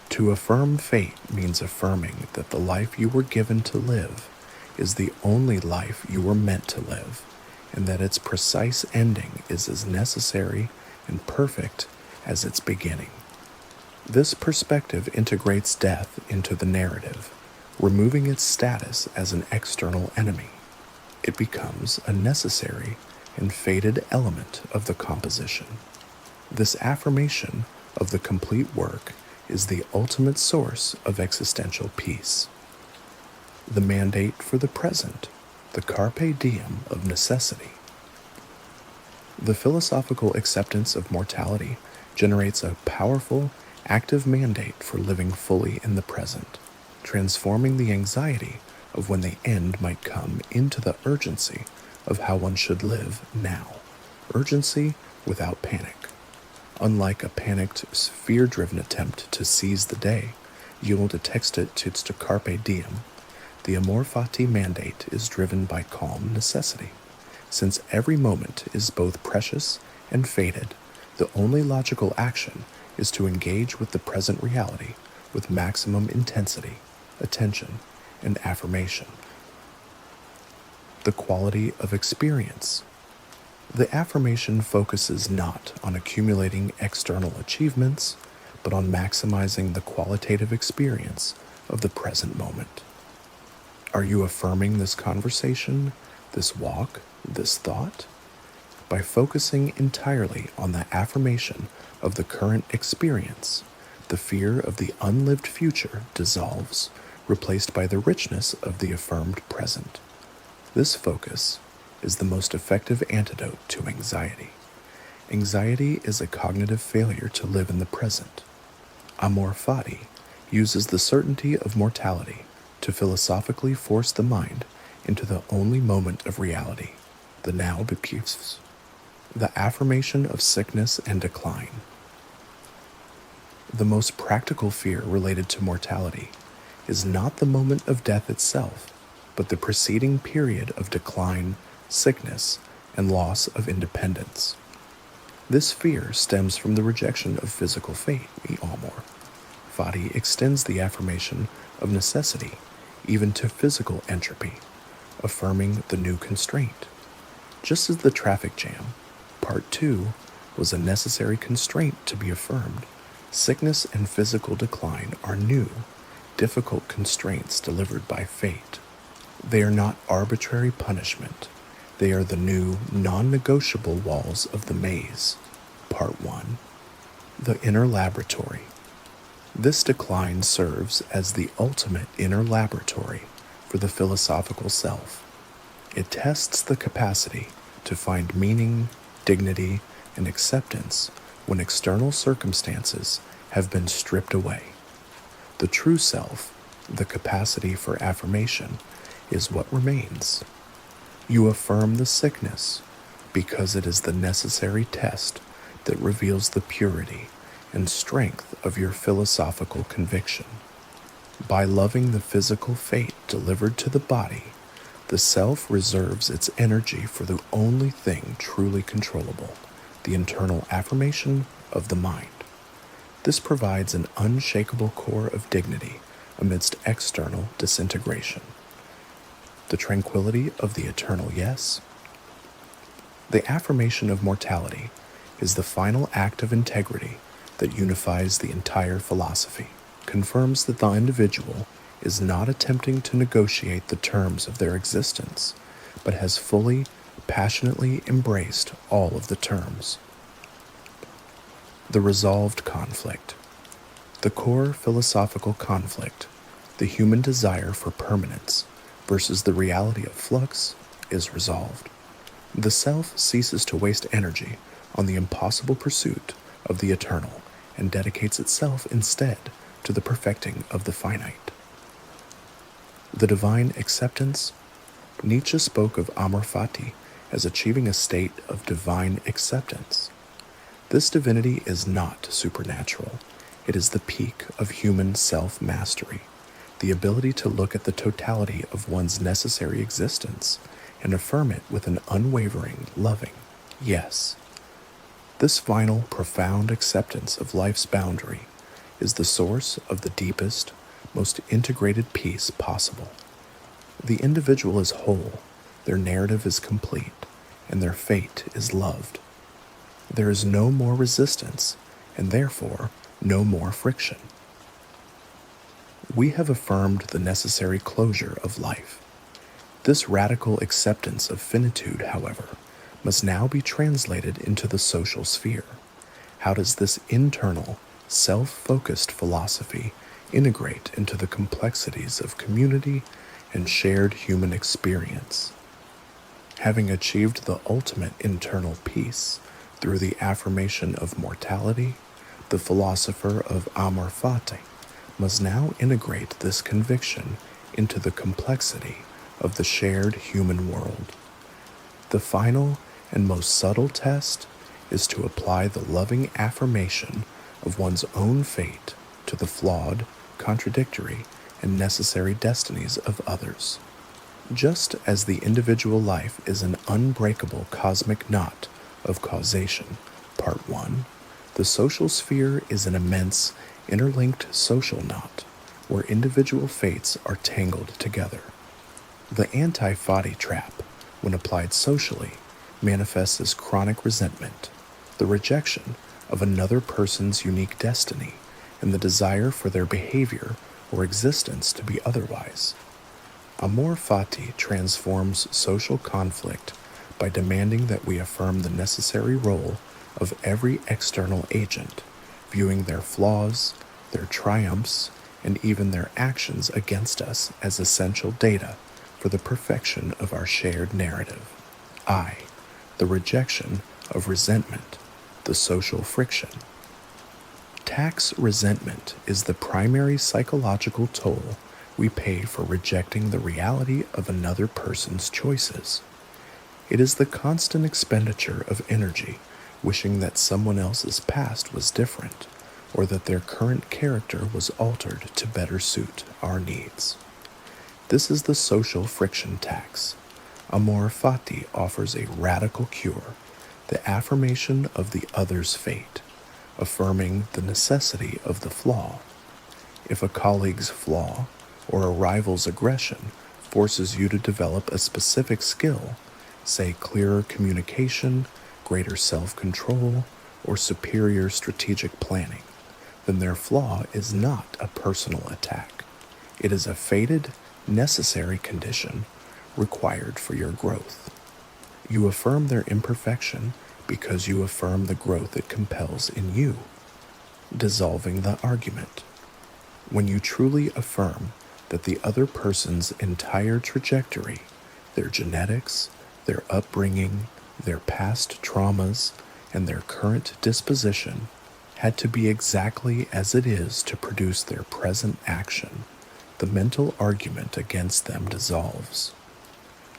To affirm fate means affirming that the life you were given to live is the only life you were meant to live, and that its precise ending is as necessary and perfect as its beginning. This perspective integrates death into the narrative, removing its status as an external enemy. It becomes a necessary and fated element of the composition. This affirmation of the complete work is the ultimate source of existential peace. The mandate for the present, the carpe diem of necessity. The philosophical acceptance of mortality generates a powerful, active mandate for living fully in the present, transforming the anxiety of when the end might come into the urgency of how one should live now. Urgency without panic. Unlike a panicked, fear-driven attempt to seize the day, yield to text it to its carpe diem, the Amor Fati mandate is driven by calm necessity. Since every moment is both precious and fated, the only logical action is to engage with the present reality with maximum intensity, attention, and affirmation. The quality of experience. The affirmation focuses not on accumulating external achievements, but on maximizing the qualitative experience of the present moment. Are you affirming this conversation, this walk, this thought? By focusing entirely on the affirmation of the current experience, the fear of the unlived future dissolves, replaced by the richness of the affirmed present. This focus is the most effective antidote to anxiety. Anxiety is a cognitive failure to live in the present. Amor Fati uses the certainty of mortality to philosophically force the mind into the only moment of reality, the now begriffs. The affirmation of sickness and decline. The most practical fear related to mortality is not the moment of death itself, but the preceding period of decline, sickness, and loss of independence. This fear stems from the rejection of physical fate, Amor Fati extends the affirmation of necessity even to physical entropy, affirming the new constraint. Just as the traffic jam, Part 2, was a necessary constraint to be affirmed, sickness and physical decline are new, difficult constraints delivered by fate. They are not arbitrary punishment. They are the new, non-negotiable walls of the maze. Part 1. The inner laboratory. This decline serves as the ultimate inner laboratory for the philosophical self. It tests the capacity to find meaning, dignity, and acceptance when external circumstances have been stripped away. The true self, the capacity for affirmation, is what remains. You affirm the sickness because it is the necessary test that reveals the purity and strength of your philosophical conviction. By loving the physical fate delivered to the body, the self reserves its energy for the only thing truly controllable, the internal affirmation of the mind. This provides an unshakable core of dignity amidst external disintegration. The tranquility of the eternal yes. The affirmation of mortality is the final act of integrity that unifies the entire philosophy, confirms that the individual is not attempting to negotiate the terms of their existence, but has fully, passionately embraced all of the terms. The resolved conflict. The core philosophical conflict, the human desire for permanence versus the reality of flux, is resolved. The self ceases to waste energy on the impossible pursuit of the eternal and dedicates itself instead to the perfecting of the finite. The divine acceptance. Nietzsche spoke of Amor Fati as achieving a state of divine acceptance. This divinity is not supernatural. It is the peak of human self-mastery, the ability to look at the totality of one's necessary existence and affirm it with an unwavering, loving yes. This final, profound acceptance of life's boundary is the source of the deepest, most integrated peace possible. The individual is whole, their narrative is complete, and their fate is loved. There is no more resistance, and therefore no more friction. We have affirmed the necessary closure of life. This radical acceptance of finitude, however, must now be translated into the social sphere. How does this internal, self-focused philosophy integrate into the complexities of community and shared human experience? Having achieved the ultimate internal peace through the affirmation of mortality, the philosopher of Amor Fati must now integrate this conviction into the complexity of the shared human world. The final and most subtle test is to apply the loving affirmation of one's own fate to the flawed, contradictory, and necessary destinies of others. Just as the individual life is an unbreakable cosmic knot of causation, Part 1, the social sphere is an immense, interlinked social knot where individual fates are tangled together. The anti-Fati trap, when applied socially, manifests as chronic resentment, the rejection of another person's unique destiny, and the desire for their behavior or existence to be otherwise. Amor Fati transforms social conflict by demanding that we affirm the necessary role of every external agent, viewing their flaws, their triumphs, and even their actions against us as essential data for the perfection of our shared narrative. The rejection of resentment, the social friction. Tax resentment is the primary psychological toll we pay for rejecting the reality of another person's choices. It is the constant expenditure of energy wishing that someone else's past was different, or that their current character was altered to better suit our needs. This is the social friction tax. Amor Fati offers a radical cure, the affirmation of the other's fate, affirming the necessity of the flaw. If a colleague's flaw or a rival's aggression forces you to develop a specific skill, say clearer communication, greater self-control, or superior strategic planning, then their flaw is not a personal attack. It is a fated, necessary condition required for your growth. You affirm their imperfection because you affirm the growth it compels in you, dissolving the argument. When you truly affirm that the other person's entire trajectory, their genetics, their upbringing, their past traumas, and their current disposition had to be exactly as it is to produce their present action, the mental argument against them dissolves.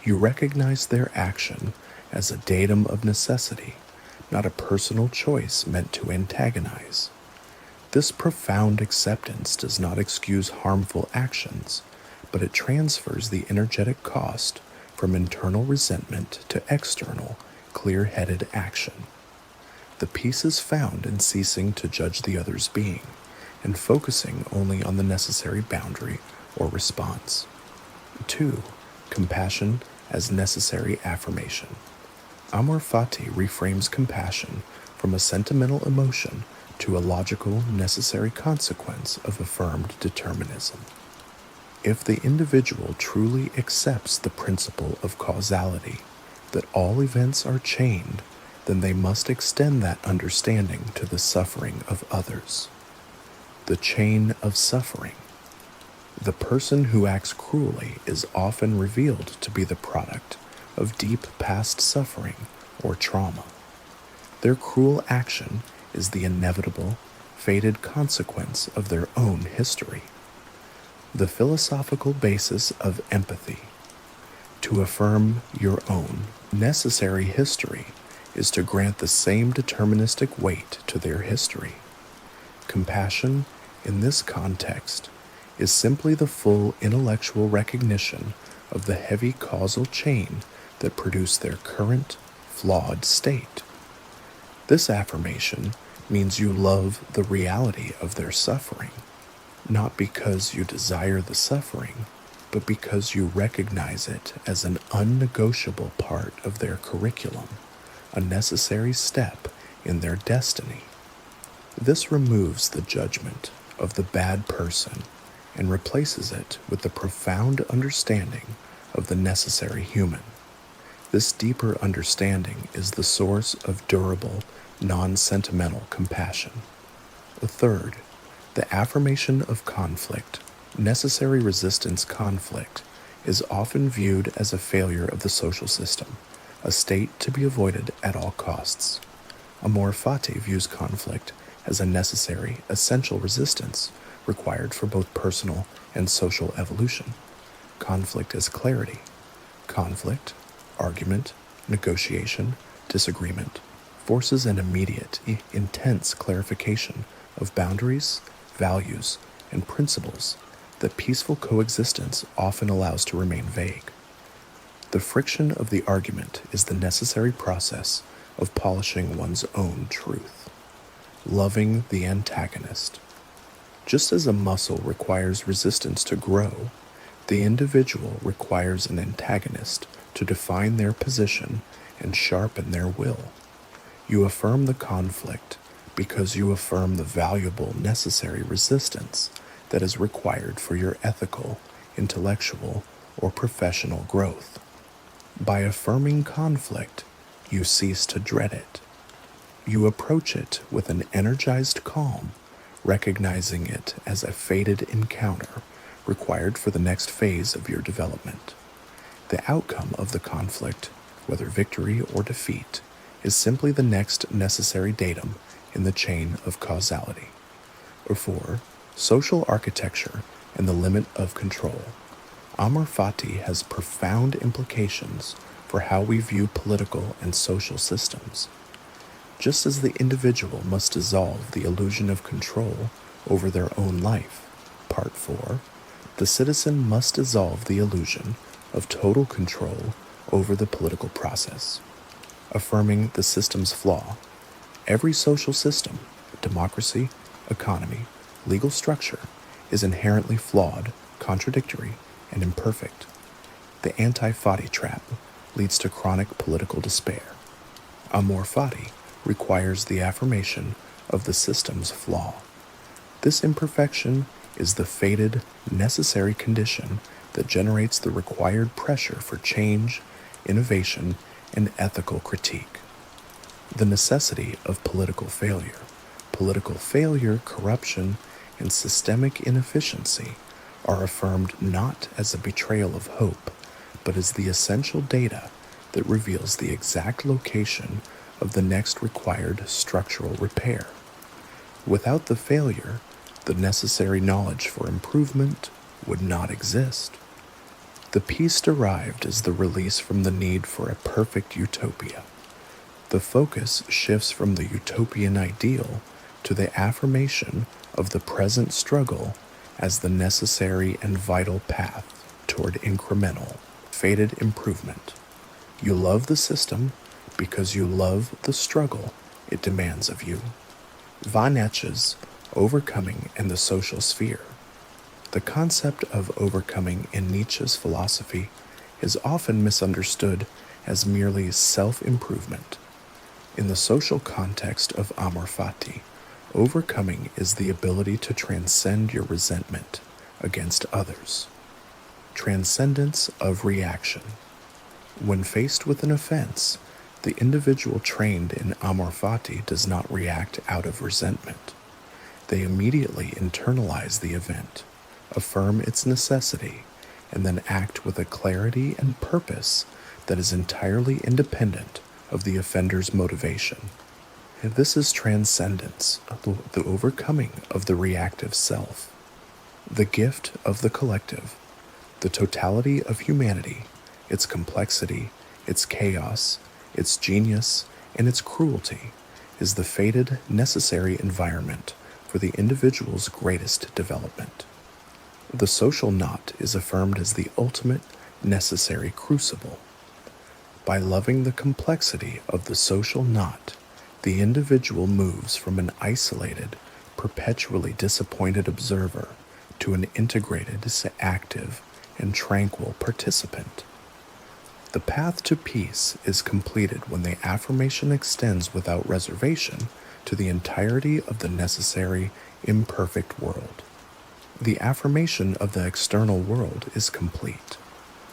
You recognize their action as a datum of necessity, not a personal choice meant to antagonize. This profound acceptance does not excuse harmful actions, but it transfers the energetic cost from internal resentment to external, clear-headed action. The peace is found in ceasing to judge the other's being and focusing only on the necessary boundary or response. 2. Compassion as necessary affirmation. Amor Fati reframes compassion from a sentimental emotion to a logical, necessary consequence of affirmed determinism. If the individual truly accepts the principle of causality, that all events are chained, then they must extend that understanding to the suffering of others. The chain of suffering. The person who acts cruelly is often revealed to be the product of deep past suffering or trauma. Their cruel action is the inevitable, fated consequence of their own history. The philosophical basis of empathy. To affirm your own necessary history is to grant the same deterministic weight to their history. Compassion, in this context, is simply the full intellectual recognition of the heavy causal chain that produced their current, flawed state. This affirmation means you love the reality of their suffering, not because you desire the suffering, but because you recognize it as an unnegotiable part of their curriculum, a necessary step in their destiny. This removes the judgment of the bad person and replaces it with the profound understanding of the necessary human. This deeper understanding is the source of durable, non-sentimental compassion. Third, the affirmation of conflict. Necessary resistance conflict is often viewed as a failure of the social system, a state to be avoided at all costs. Amor Fati views conflict as a necessary, essential resistance required for both personal and social evolution. Conflict is clarity. Conflict, argument, negotiation, disagreement forces an immediate, intense clarification of boundaries, values, and principles that peaceful coexistence often allows to remain vague. The friction of the argument is the necessary process of polishing one's own truth. Loving the antagonist. Just as a muscle requires resistance to grow, the individual requires an antagonist to define their position and sharpen their will. You affirm the conflict because you affirm the valuable, necessary resistance that is required for your ethical, intellectual, or professional growth. By affirming conflict, you cease to dread it. You approach it with an energized calm, recognizing it as a fated encounter required for the next phase of your development. The outcome of the conflict, whether victory or defeat, is simply the next necessary datum in the chain of causality. Or 4. Social architecture and the limit of control. Amor Fati has profound implications for how we view political and social systems. Just as the individual must dissolve the illusion of control over their own life, Part 4, the citizen must dissolve the illusion of total control over the political process. Affirming the system's flaw, every social system, democracy, economy, legal structure, is inherently flawed, contradictory, and imperfect. The anti-Fati trap leads to chronic political despair. Amor Fati requires the affirmation of the system's flaw. This imperfection is the fated, necessary condition that generates the required pressure for change, innovation, and ethical critique. The necessity of political failure, corruption, and systemic inefficiency are affirmed not as a betrayal of hope, but as the essential data that reveals the exact location of the next required structural repair. Without the failure, the necessary knowledge for improvement would not exist. The peace derived is the release from the need for a perfect utopia. The focus shifts from the utopian ideal to the affirmation of the present struggle as the necessary and vital path toward incremental, fated improvement. You love the system because you love the struggle it demands of you. Von Nietzsche's Overcoming in the Social Sphere. The concept of overcoming in Nietzsche's philosophy is often misunderstood as merely self-improvement. In the social context of Amor Fati, overcoming is the ability to transcend your resentment against others. Transcendence of reaction. When faced with an offense, the individual trained in Amor Fati does not react out of resentment. They immediately internalize the event, affirm its necessity, and then act with a clarity and purpose that is entirely independent of the offender's motivation. And this is transcendence, the overcoming of the reactive self, the gift of the collective, the totality of humanity, its complexity, its chaos, its genius, and its cruelty, is the fated, necessary environment for the individual's greatest development. The social knot is affirmed as the ultimate, necessary crucible. By loving the complexity of the social knot, the individual moves from an isolated, perpetually disappointed observer to an integrated, active, and tranquil participant. The path to peace is completed when the affirmation extends without reservation to the entirety of the necessary, imperfect world. The affirmation of the external world is complete.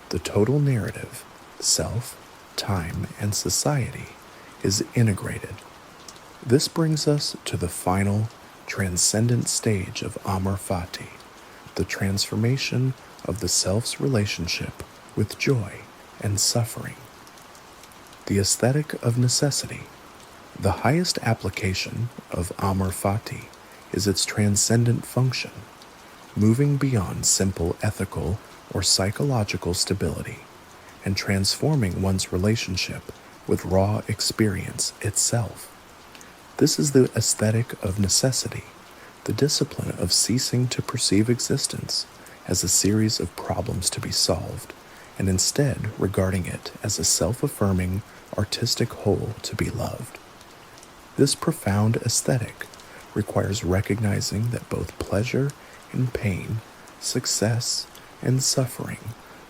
The total narrative, self, time, and society, is integrated. This brings us to the final, transcendent stage of Amor Fati, the transformation of the self's relationship with joy and suffering. The aesthetic of necessity. The highest application of Amor Fati is its transcendent function, moving beyond simple ethical or psychological stability and transforming one's relationship with raw experience itself. This is the aesthetic of necessity, the discipline of ceasing to perceive existence as a series of problems to be solved, and instead regarding it as a self-affirming, artistic whole to be loved. This profound aesthetic requires recognizing that both pleasure and pain, success and suffering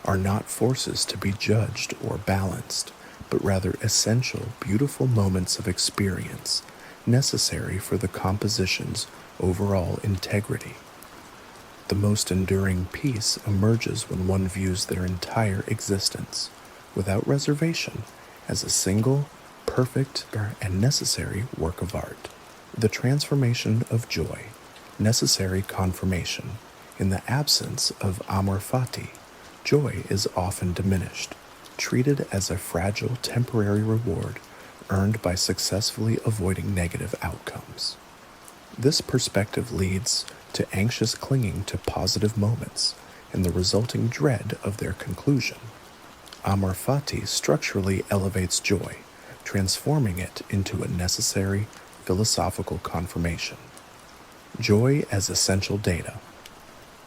are not forces to be judged or balanced, but rather essential, beautiful moments of experience necessary for the composition's overall integrity. The most enduring peace emerges when one views their entire existence, without reservation, as a single, perfect, and necessary work of art. The transformation of joy, necessary confirmation. In the absence of Amor Fati, joy is often diminished, treated as a fragile temporary reward earned by successfully avoiding negative outcomes. This perspective leads to anxious clinging to positive moments and the resulting dread of their conclusion. Amor Fati structurally elevates joy, transforming it into a necessary philosophical confirmation. Joy as essential data.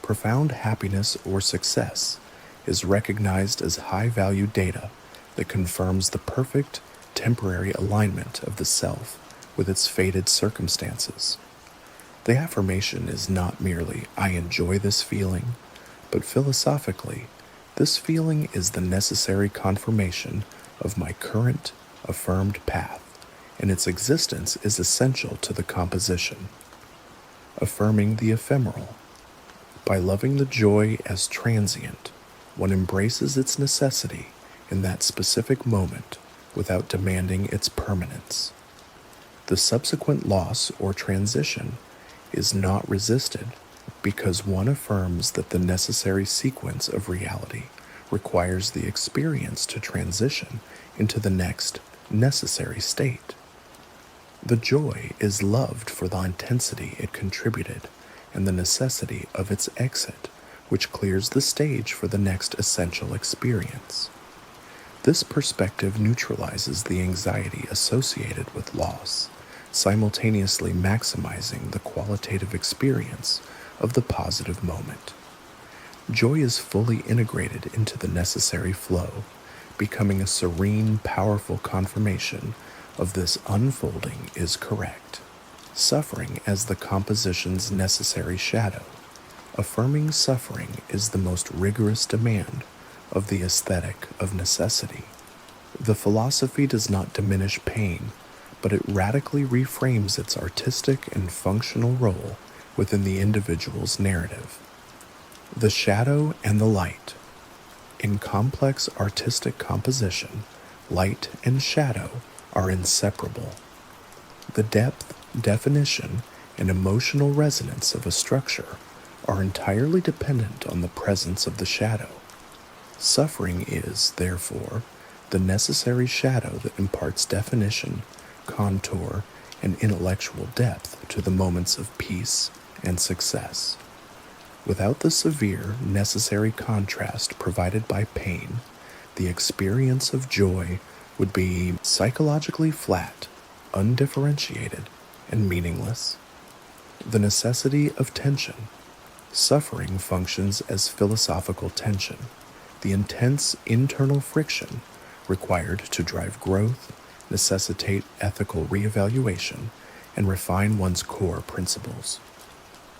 Profound happiness or success is recognized as high-value data that confirms the perfect, temporary alignment of the self with its fated circumstances. The affirmation is not merely, "I enjoy this feeling," but philosophically, this feeling is the necessary confirmation of my current, affirmed path, and its existence is essential to the composition. Affirming the ephemeral. By loving the joy as transient, one embraces its necessity in that specific moment without demanding its permanence. The subsequent loss or transition is not resisted because one affirms that the necessary sequence of reality requires the experience to transition into the next necessary state. The joy is loved for the intensity it contributed and the necessity of its exit, which clears the stage for the next essential experience. This perspective neutralizes the anxiety associated with loss, simultaneously maximizing the qualitative experience of the positive moment. Joy is fully integrated into the necessary flow, becoming a serene, powerful confirmation of this unfolding is correct. Suffering as the composition's necessary shadow. Affirming suffering is the most rigorous demand of the aesthetic of necessity. The philosophy does not diminish pain, but it radically reframes its artistic and functional role within the individual's narrative. The shadow and the light. In complex artistic composition, light and shadow are inseparable. The depth, definition, and emotional resonance of a structure are entirely dependent on the presence of the shadow. Suffering is, therefore, the necessary shadow that imparts definition, contour, and intellectual depth to the moments of peace and success. Without the severe, necessary contrast provided by pain, the experience of joy would be psychologically flat, undifferentiated, and meaningless. The necessity of tension. Suffering functions as philosophical tension, the intense internal friction required to drive growth, necessitate ethical reevaluation, and refine one's core principles.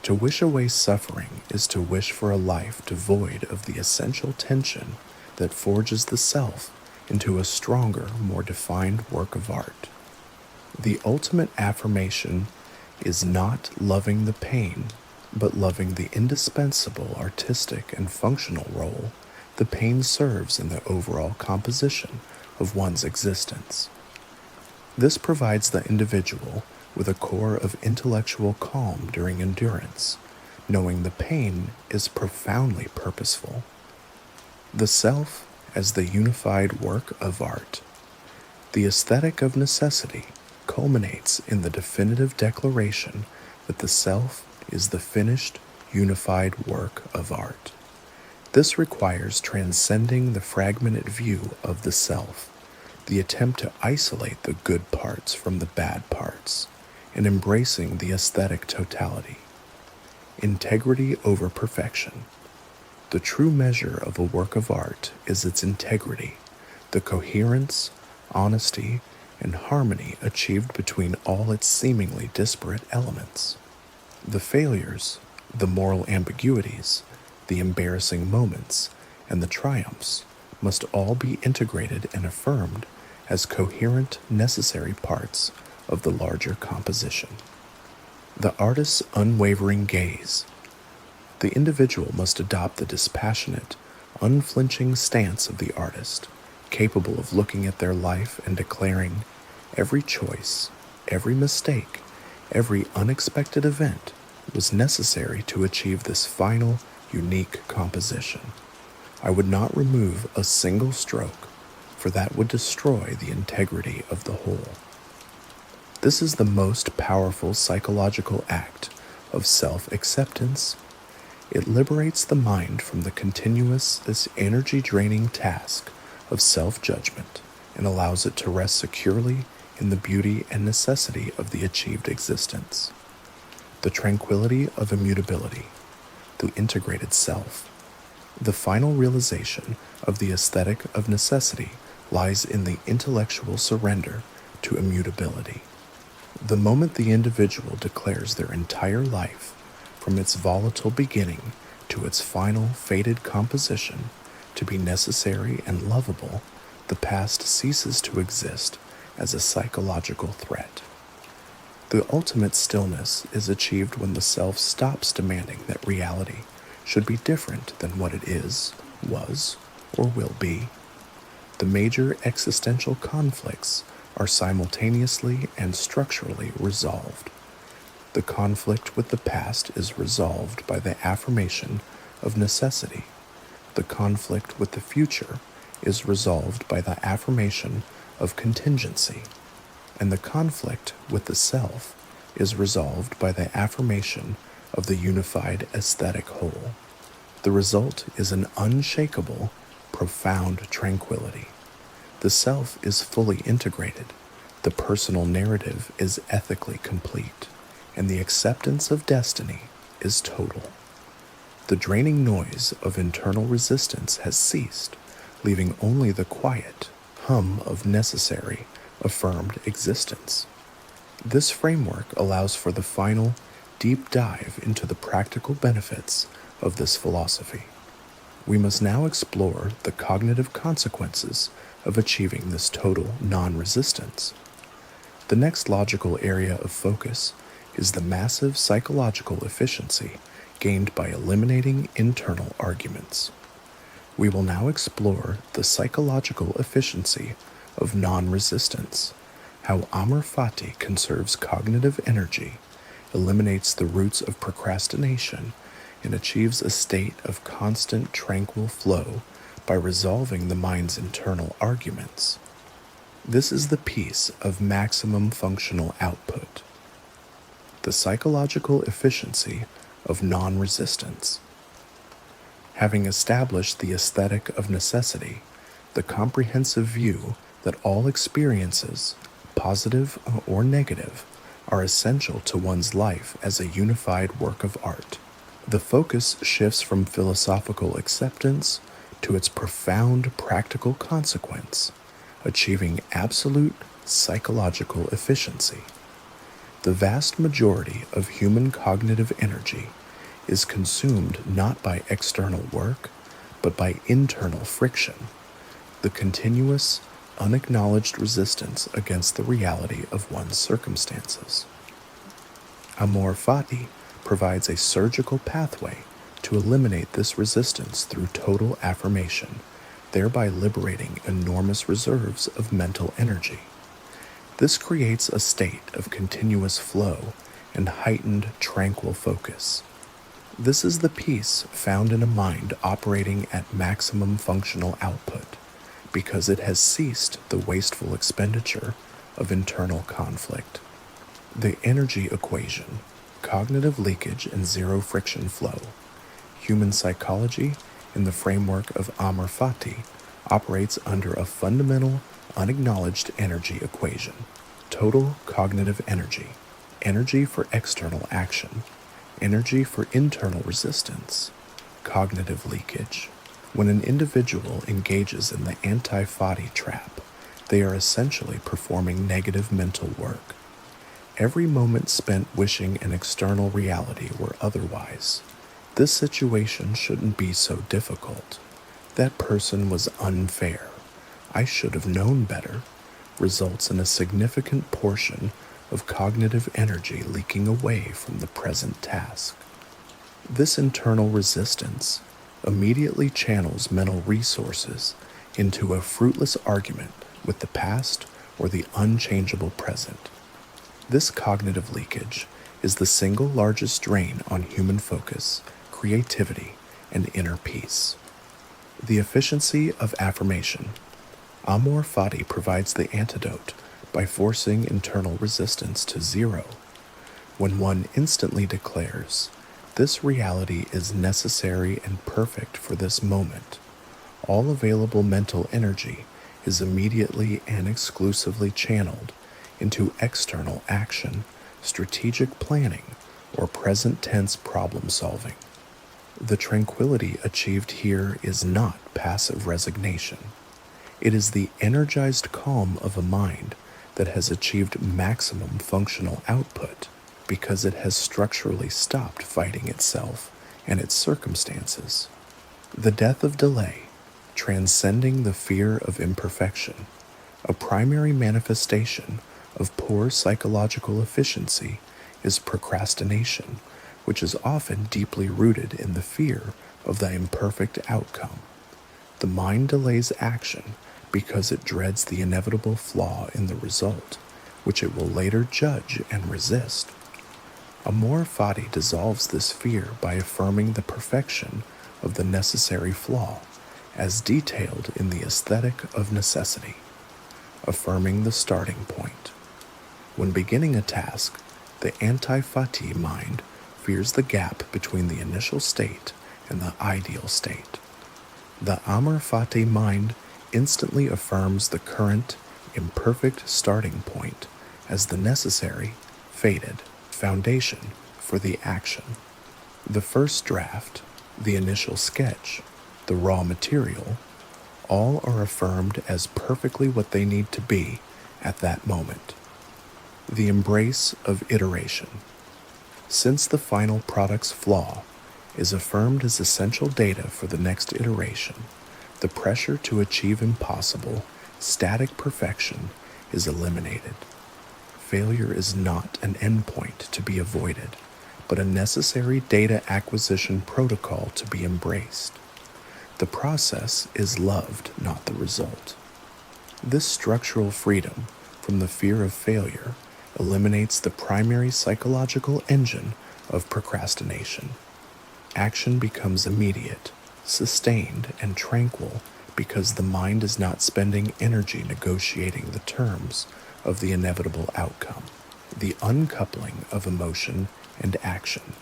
To wish away suffering is to wish for a life devoid of the essential tension that forges the self into a stronger, more defined work of art. The ultimate affirmation is not loving the pain, but loving the indispensable artistic and functional role the pain serves in the overall composition of one's existence. This provides the individual with a core of intellectual calm during endurance, knowing the pain is profoundly purposeful. The self as the unified work of art. The aesthetic of necessity culminates in the definitive declaration that the self is the finished, unified work of art. This requires transcending the fragmented view of the self, the attempt to isolate the good parts from the bad parts, and embracing the aesthetic totality. Integrity over perfection. The true measure of a work of art is its integrity, the coherence, honesty, and harmony achieved between all its seemingly disparate elements. The failures, the moral ambiguities, the embarrassing moments, and the triumphs must all be integrated and affirmed as coherent, necessary parts of the larger composition. The artist's unwavering gaze. The individual must adopt the dispassionate, unflinching stance of the artist, capable of looking at their life and declaring, every choice, every mistake, every unexpected event was necessary to achieve this final, unique composition. I would not remove a single stroke, for that would destroy the integrity of the whole. This is the most powerful psychological act of self-acceptance. It liberates the mind from the continuous, this energy-draining task of self-judgment and allows it to rest securely in the beauty and necessity of the achieved existence. The tranquility of immutability, the integrated self. The final realization of the aesthetic of necessity lies in the intellectual surrender to immutability. The moment the individual declares their entire life, from its volatile beginning to its final fated composition, to be necessary and lovable, the past ceases to exist as a psychological threat. The ultimate stillness is achieved when the self stops demanding that reality should be different than what it is, was, or will be. The major existential conflicts are simultaneously and structurally resolved. The conflict with the past is resolved by the affirmation of necessity. The conflict with the future is resolved by the affirmation of contingency. And the conflict with the self is resolved by the affirmation of the unified aesthetic whole. The result is an unshakable, profound tranquility. The self is fully integrated, the personal narrative is ethically complete, and the acceptance of destiny is total. The draining noise of internal resistance has ceased, leaving only the quiet hum of necessary, affirmed existence. This framework allows for the final, deep dive into the practical benefits of this philosophy. We must now explore the cognitive consequences of achieving this total non-resistance. The next logical area of focus is the massive psychological efficiency gained by eliminating internal arguments. We will now explore the psychological efficiency of non-resistance, how Amor Fati conserves cognitive energy, eliminates the roots of procrastination, and achieves a state of constant tranquil flow by resolving the mind's internal arguments. This is the piece of maximum functional output. The psychological efficiency of non-resistance. Having established the aesthetic of necessity, the comprehensive view that all experiences, positive or negative, are essential to one's life as a unified work of art, the focus shifts from philosophical acceptance to its profound practical consequence, achieving absolute psychological efficiency. The vast majority of human cognitive energy is consumed not by external work, but by internal friction, the continuous, unacknowledged resistance against the reality of one's circumstances. Amor Fati provides a surgical pathway to eliminate this resistance through total affirmation, thereby liberating enormous reserves of mental energy. This creates a state of continuous flow and heightened tranquil focus. This is the peace found in a mind operating at maximum functional output, because it has ceased the wasteful expenditure of internal conflict. The energy equation, cognitive leakage and zero friction flow. Human psychology, in the framework of Amor Fati, operates under a fundamental, unacknowledged energy equation. Total cognitive energy, energy for external action, energy for internal resistance, cognitive leakage. When an individual engages in the anti-Fati trap, They are essentially performing negative mental work. Every moment spent wishing an external reality were otherwise. This situation shouldn't be so difficult. That person was unfair. I should have known better, results in a significant portion of cognitive energy leaking away from the present task. This internal resistance immediately channels mental resources into a fruitless argument with the past or the unchangeable present. This cognitive leakage is the single largest drain on human focus, creativity, and inner peace. The efficiency of affirmation. Amor Fati provides the antidote by forcing internal resistance to zero. When one instantly declares, "This reality is necessary and perfect for this moment," all available mental energy is immediately and exclusively channeled into external action, strategic planning, or present tense problem solving. The tranquility achieved here is not passive resignation. It is the energized calm of a mind that has achieved maximum functional output because it has structurally stopped fighting itself and its circumstances. The death of delay, transcending the fear of imperfection, a primary manifestation of poor psychological efficiency, is procrastination, which is often deeply rooted in the fear of the imperfect outcome. The mind delays action because it dreads the inevitable flaw in the result, which it will later judge and resist. Amor Fati dissolves this fear by affirming the perfection of the necessary flaw, as detailed in the aesthetic of necessity, affirming the starting point. When beginning a task, the anti-Fati mind fears the gap between the initial state and the ideal state. The Amor Fati mind instantly affirms the current, imperfect starting point as the necessary, fated foundation for the action. The first draft, the initial sketch, the raw material, all are affirmed as perfectly what they need to be at that moment. The embrace of iteration. Since the final product's flaw is affirmed as essential data for the next iteration, the pressure to achieve impossible, static perfection is eliminated. Failure is not an endpoint to be avoided, but a necessary data acquisition protocol to be embraced. The process is loved, not the result. This structural freedom from the fear of failure eliminates the primary psychological engine of procrastination. Action becomes immediate, sustained, and tranquil because the mind is not spending energy negotiating the terms of the inevitable outcome. The uncoupling of emotion and action,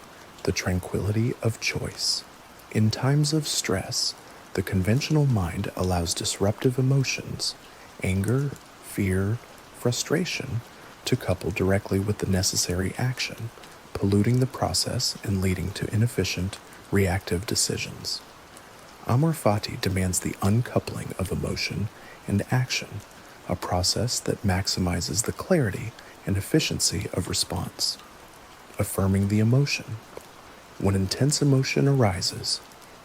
the tranquility of choice. In times of stress, the conventional mind allows disruptive emotions, anger, fear, frustration, to couple directly with the necessary action, polluting the process and leading to inefficient, reactive decisions. Amor Fati demands the uncoupling of emotion and action, a process that maximizes the clarity and efficiency of response. Affirming the emotion. When intense emotion arises,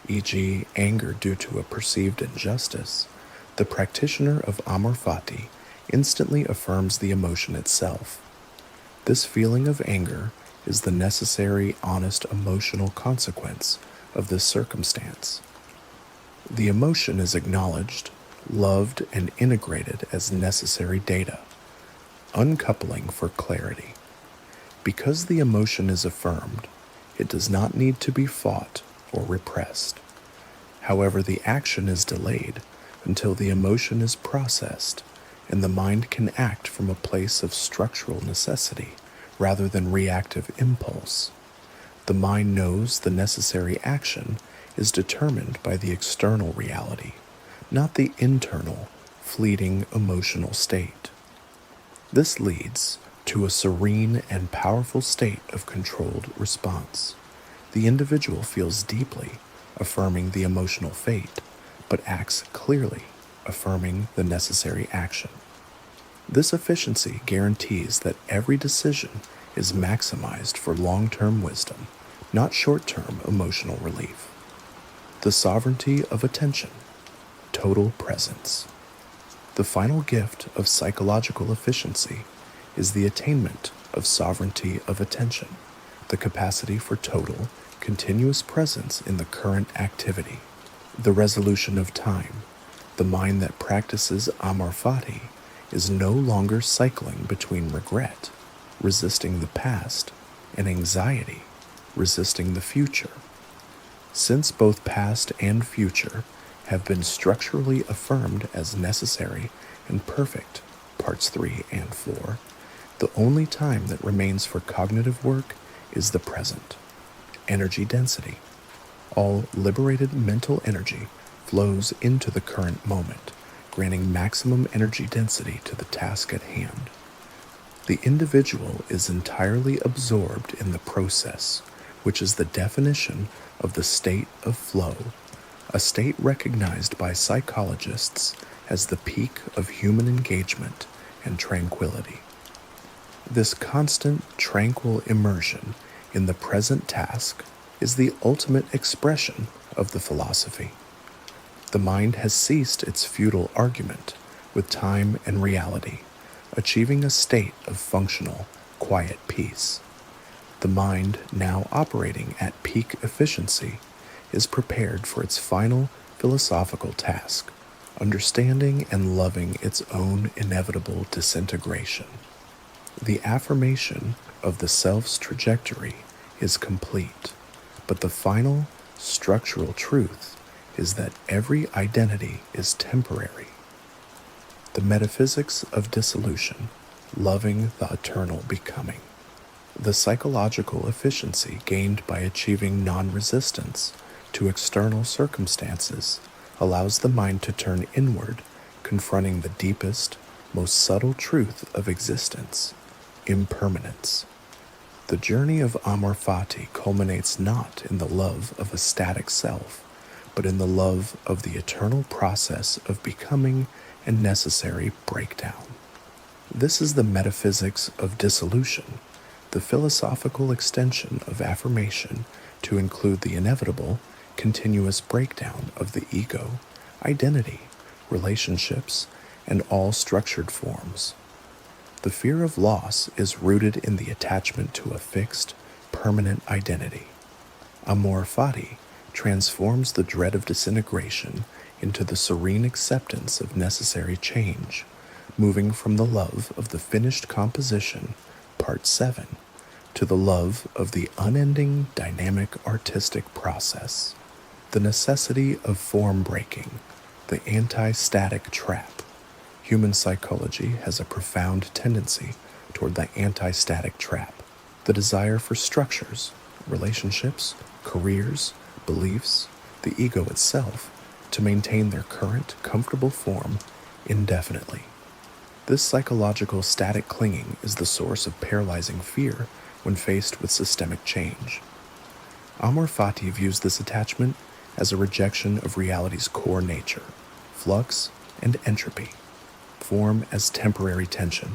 e.g., anger due to a perceived injustice, the practitioner of Amor Fati instantly affirms the emotion itself. This feeling of anger is the necessary, honest emotional consequence of this circumstance. The emotion is acknowledged, loved, and integrated as necessary data. Uncoupling for clarity. Because the emotion is affirmed, it does not need to be fought or repressed. However, the action is delayed until the emotion is processed and the mind can act from a place of structural necessity rather than reactive impulse. The mind knows the necessary action is determined by the external reality, not the internal, fleeting emotional state. This leads to a serene and powerful state of controlled response. The individual feels deeply, affirming the emotional fate, but acts clearly, affirming the necessary action. This efficiency guarantees that every decision is maximized for long-term wisdom, not short-term emotional relief. The sovereignty of attention, total presence. The final gift of psychological efficiency is the attainment of sovereignty of attention, the capacity for total, continuous presence in the current activity. The resolution of time, the mind that practices Amor Fati, is no longer cycling between regret, resisting the past, and anxiety, resisting the future. Since both past and future have been structurally affirmed as necessary and perfect, parts 3 and 4, the only time that remains for cognitive work is the present. Energy density. All liberated mental energy flows into the current moment, granting maximum energy density to the task at hand. The individual is entirely absorbed in the process, which is the definition of the state of flow, a state recognized by psychologists as the peak of human engagement and tranquility. This constant, tranquil immersion in the present task is the ultimate expression of the philosophy. The mind has ceased its futile argument with time and reality, achieving a state of functional, quiet peace. The mind, now operating at peak efficiency, is prepared for its final philosophical task, understanding and loving its own inevitable disintegration. The affirmation of the self's trajectory is complete, but the final structural truth is that every identity is temporary. The metaphysics of dissolution, loving the eternal becoming. The psychological efficiency gained by achieving non-resistance to external circumstances allows the mind to turn inward, confronting the deepest, most subtle truth of existence, impermanence. The journey of Amor Fati culminates not in the love of a static self, but in the love of the eternal process of becoming and necessary breakdown. This is the metaphysics of dissolution, the philosophical extension of affirmation to include the inevitable, continuous breakdown of the ego, identity, relationships, and all structured forms. The fear of loss is rooted in the attachment to a fixed, permanent identity. Amor Fati transforms the dread of disintegration into the serene acceptance of necessary change, moving from the love of the finished composition, part 7, to the love of the unending dynamic artistic process. The necessity of form breaking, the anti-static trap. Human psychology has a profound tendency toward the anti-static trap, the desire for structures, relationships, careers, beliefs, the ego itself, to maintain their current, comfortable form indefinitely. This psychological static clinging is the source of paralyzing fear when faced with systemic change. Amor Fati views this attachment as a rejection of reality's core nature, flux and entropy. Form as temporary tension.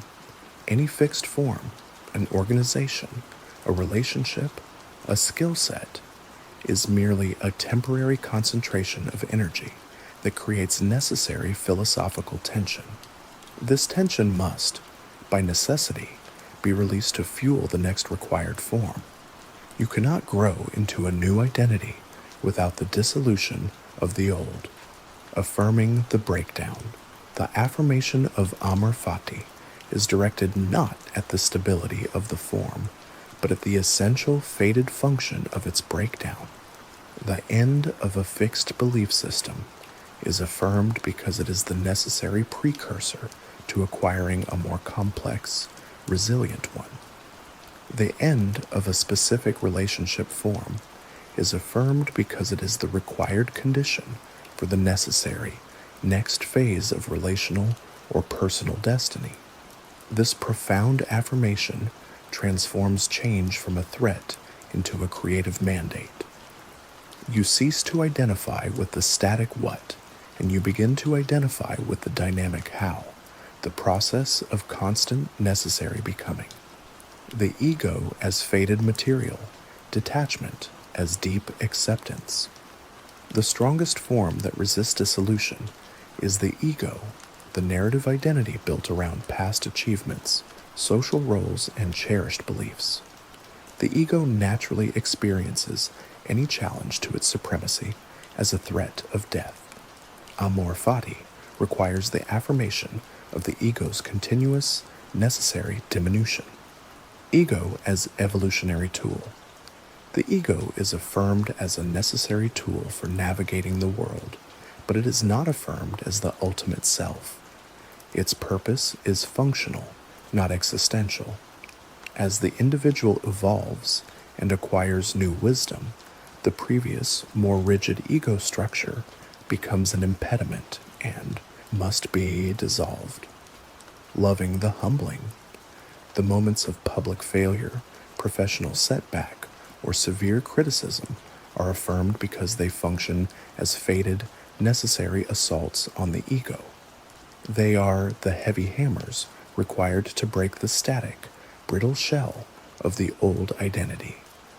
Any fixed form, an organization, a relationship, a skill set, is merely a temporary concentration of energy that creates necessary philosophical tension. This tension must, by necessity, be released to fuel the next required form. You cannot grow into a new identity without the dissolution of the old, affirming the breakdown. The affirmation of Amor Fati is directed not at the stability of the form, but at the essential fated function of its breakdown. The end of a fixed belief system is affirmed because it is the necessary precursor to acquiring a more complex, resilient one. The end of a specific relationship form is affirmed because it is the required condition for the necessary next phase of relational or personal destiny. This profound affirmation transforms change from a threat into a creative mandate. You cease to identify with the static what, and you begin to identify with the dynamic how, the process of constant necessary becoming. The ego as faded material, detachment as deep acceptance. The strongest form that resists dissolution is the ego, the narrative identity built around past achievements, social roles, and cherished beliefs. The ego naturally experiences any challenge to its supremacy as a threat of death. Amor Fati requires the affirmation of the ego's continuous, necessary diminution. Ego as evolutionary tool. The ego is affirmed as a necessary tool for navigating the world, but it is not affirmed as the ultimate self. Its purpose is functional, not existential. As the individual evolves and acquires new wisdom, the previous, more rigid ego structure becomes an impediment and must be dissolved. Loving the humbling. The moments of public failure, professional setback, or severe criticism are affirmed because they function as faded, necessary assaults on the ego. They are the heavy hammers required to break the static, brittle shell of the old identity,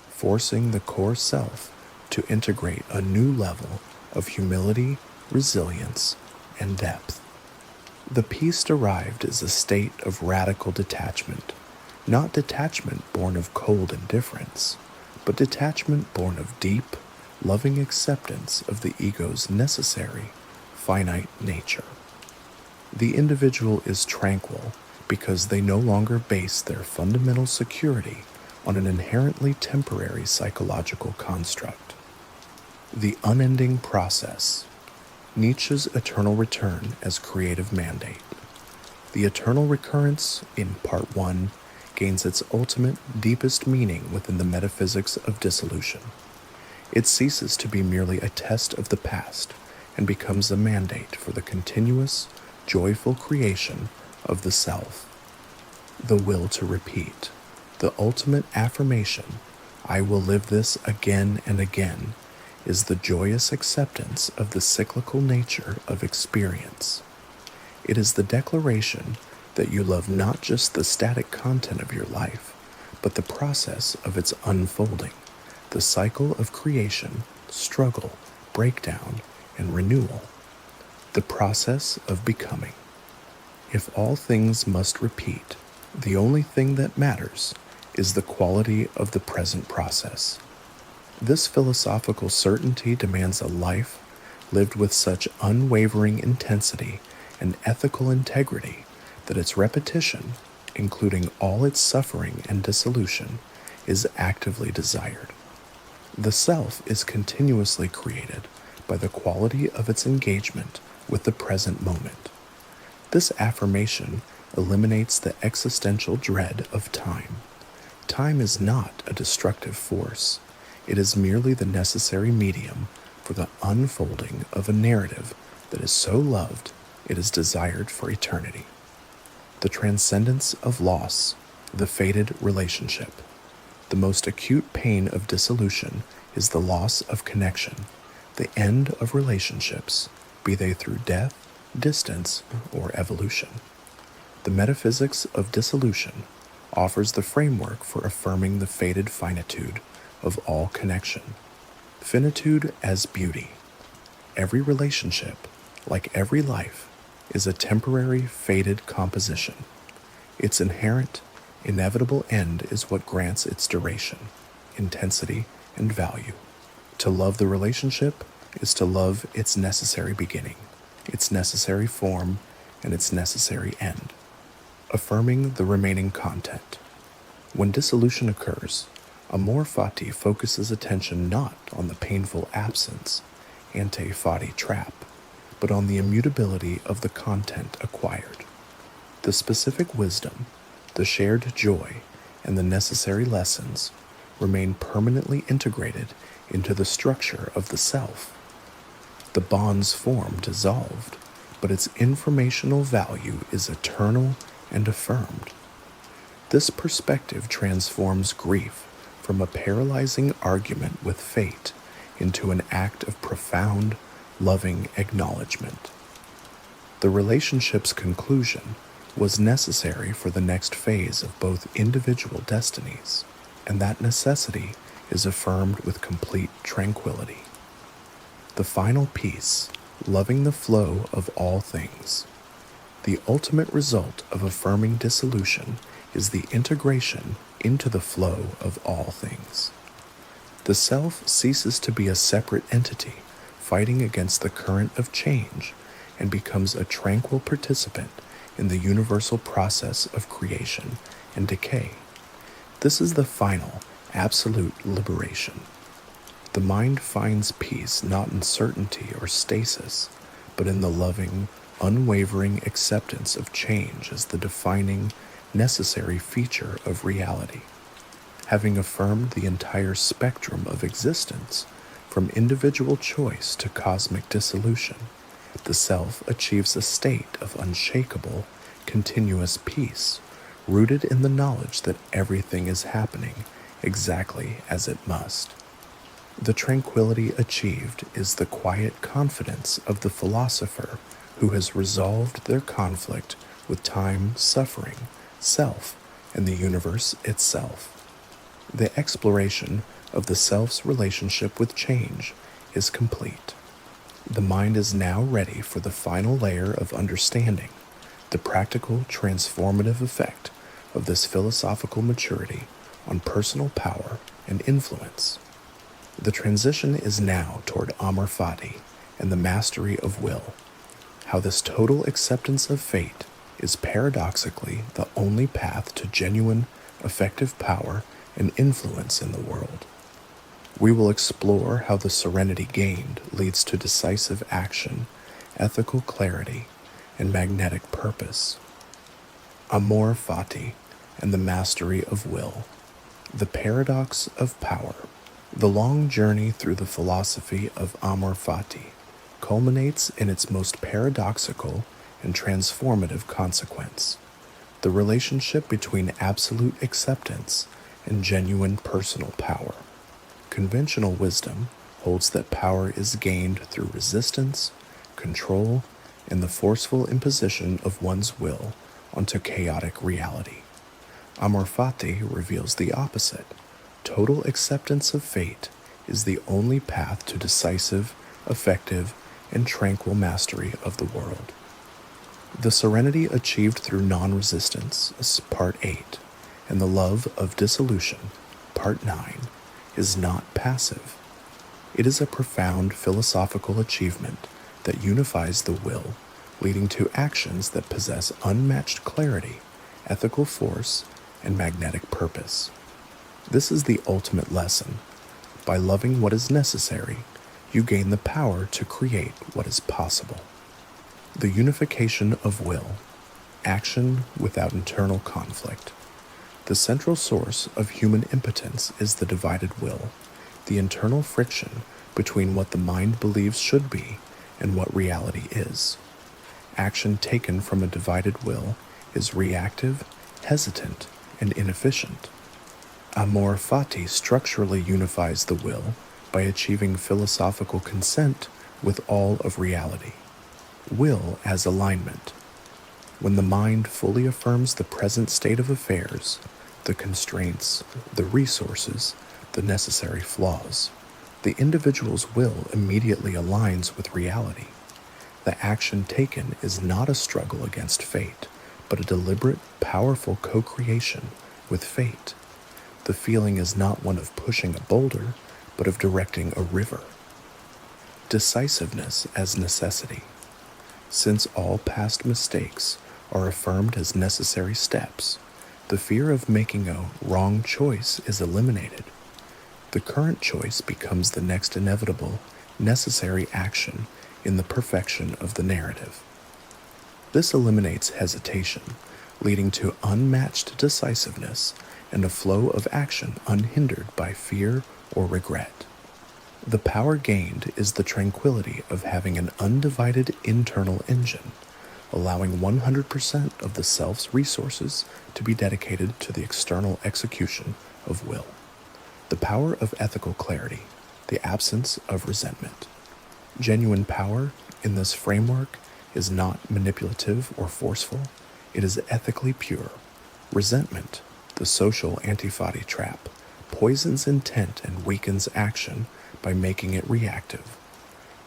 forcing the core self to integrate a new level of humility, resilience, and depth. The peace derived is a state of radical detachment, not detachment born of cold indifference, but detachment born of deep, loving acceptance of the ego's necessary, finite nature. The individual is tranquil because they no longer base their fundamental security on an inherently temporary psychological construct. The unending process. Nietzsche's eternal return as creative mandate. The eternal recurrence, in Part 1, gains its ultimate, deepest meaning within the metaphysics of dissolution. It ceases to be merely a test of the past and becomes a mandate for the continuous, joyful creation of the self. The will to repeat. The ultimate affirmation, I will live this again and again, is the joyous acceptance of the cyclical nature of experience. It is the declaration that you love not just the static content of your life, but the process of its unfolding, the cycle of creation, struggle, breakdown, and renewal, the process of becoming. If all things must repeat, the only thing that matters is the quality of the present process. This philosophical certainty demands a life lived with such unwavering intensity and ethical integrity that its repetition, including all its suffering and dissolution, is actively desired. The self is continuously created by the quality of its engagement with the present moment. This affirmation eliminates the existential dread of time. Time is not a destructive force. It is merely the necessary medium for the unfolding of a narrative that is so loved it is desired for eternity. The transcendence of loss, the faded relationship. The most acute pain of dissolution is the loss of connection, the end of relationships, be they through death, distance, or evolution. The metaphysics of dissolution offers the framework for affirming the faded finitude of all connection. Finitude as beauty. Every relationship, like every life, is a temporary, faded composition. Its inherent, inevitable end is what grants its duration, intensity, and value. To love the relationship is to love its necessary beginning, its necessary form, and its necessary end. Affirming the remaining content. When dissolution occurs, Amor Fati focuses attention not on the painful absence, ante fati trap, but on the immutability of the content acquired. The specific wisdom, the shared joy, and the necessary lessons remain permanently integrated into the structure of the self. The bond's form dissolved, but its informational value is eternal and affirmed. This perspective transforms grief from a paralyzing argument with fate into an act of profound, loving acknowledgement. The relationship's conclusion was necessary for the next phase of both individual destinies, and that necessity is affirmed with complete tranquility. The final piece, loving the flow of all things. The ultimate result of affirming dissolution is the integration into the flow of all things. The self ceases to be a separate entity fighting against the current of change and becomes a tranquil participant in the universal process of creation and decay. This is the final, absolute liberation. The mind finds peace not in certainty or stasis, but in the loving, unwavering acceptance of change as the defining, necessary feature of reality. Having affirmed the entire spectrum of existence, from individual choice to cosmic dissolution, the self achieves a state of unshakable, continuous peace, rooted in the knowledge that everything is happening exactly as it must. The tranquility achieved is the quiet confidence of the philosopher who has resolved their conflict with time, suffering, self, and the universe itself. The exploration of the self's relationship with change is complete. The mind is now ready for the final layer of understanding, the practical transformative effect of this philosophical maturity on personal power and influence. The transition is now toward Amor Fati and the mastery of will. How this total acceptance of fate is paradoxically the only path to genuine, effective power and influence in the world. We will explore how the serenity gained leads to decisive action, ethical clarity, and magnetic purpose. Amor Fati and the mastery of will. The paradox of power. The long journey through the philosophy of Amor Fati culminates in its most paradoxical and transformative consequence, the relationship between absolute acceptance and genuine personal power. Conventional wisdom holds that power is gained through resistance, control, and the forceful imposition of one's will onto chaotic reality. Amor Fati reveals the opposite. Total acceptance of fate is the only path to decisive, effective, and tranquil mastery of the world. The serenity achieved through non-resistance, Part 8, and the love of dissolution, Part 9, is not passive. It is a profound philosophical achievement that unifies the will, leading to actions that possess unmatched clarity, ethical force, and magnetic purpose. This is the ultimate lesson. By loving what is necessary, you gain the power to create what is possible. The unification of will, action without internal conflict. The central source of human impotence is the divided will, the internal friction between what the mind believes should be and what reality is. Action taken from a divided will is reactive, hesitant, and inefficient. Amor Fati structurally unifies the will by achieving philosophical consent with all of reality. Will as alignment. When the mind fully affirms the present state of affairs, the constraints, the resources, the necessary flaws, the individual's will immediately aligns with reality. The action taken is not a struggle against fate, but a deliberate, powerful co-creation with fate. The feeling is not one of pushing a boulder, but of directing a river. Decisiveness as necessity. Since all past mistakes are affirmed as necessary steps, the fear of making a wrong choice is eliminated. The current choice becomes the next inevitable, necessary action in the perfection of the narrative. This eliminates hesitation, leading to unmatched decisiveness and a flow of action unhindered by fear or regret. The power gained is the tranquility of having an undivided internal engine, allowing 100% of the self's resources to be dedicated to the external execution of will. The power of ethical clarity, the absence of resentment. Genuine power in this framework is not manipulative or forceful. It is ethically pure. Resentment, the social Anti-Fati trap, poisons intent and weakens action by making it reactive.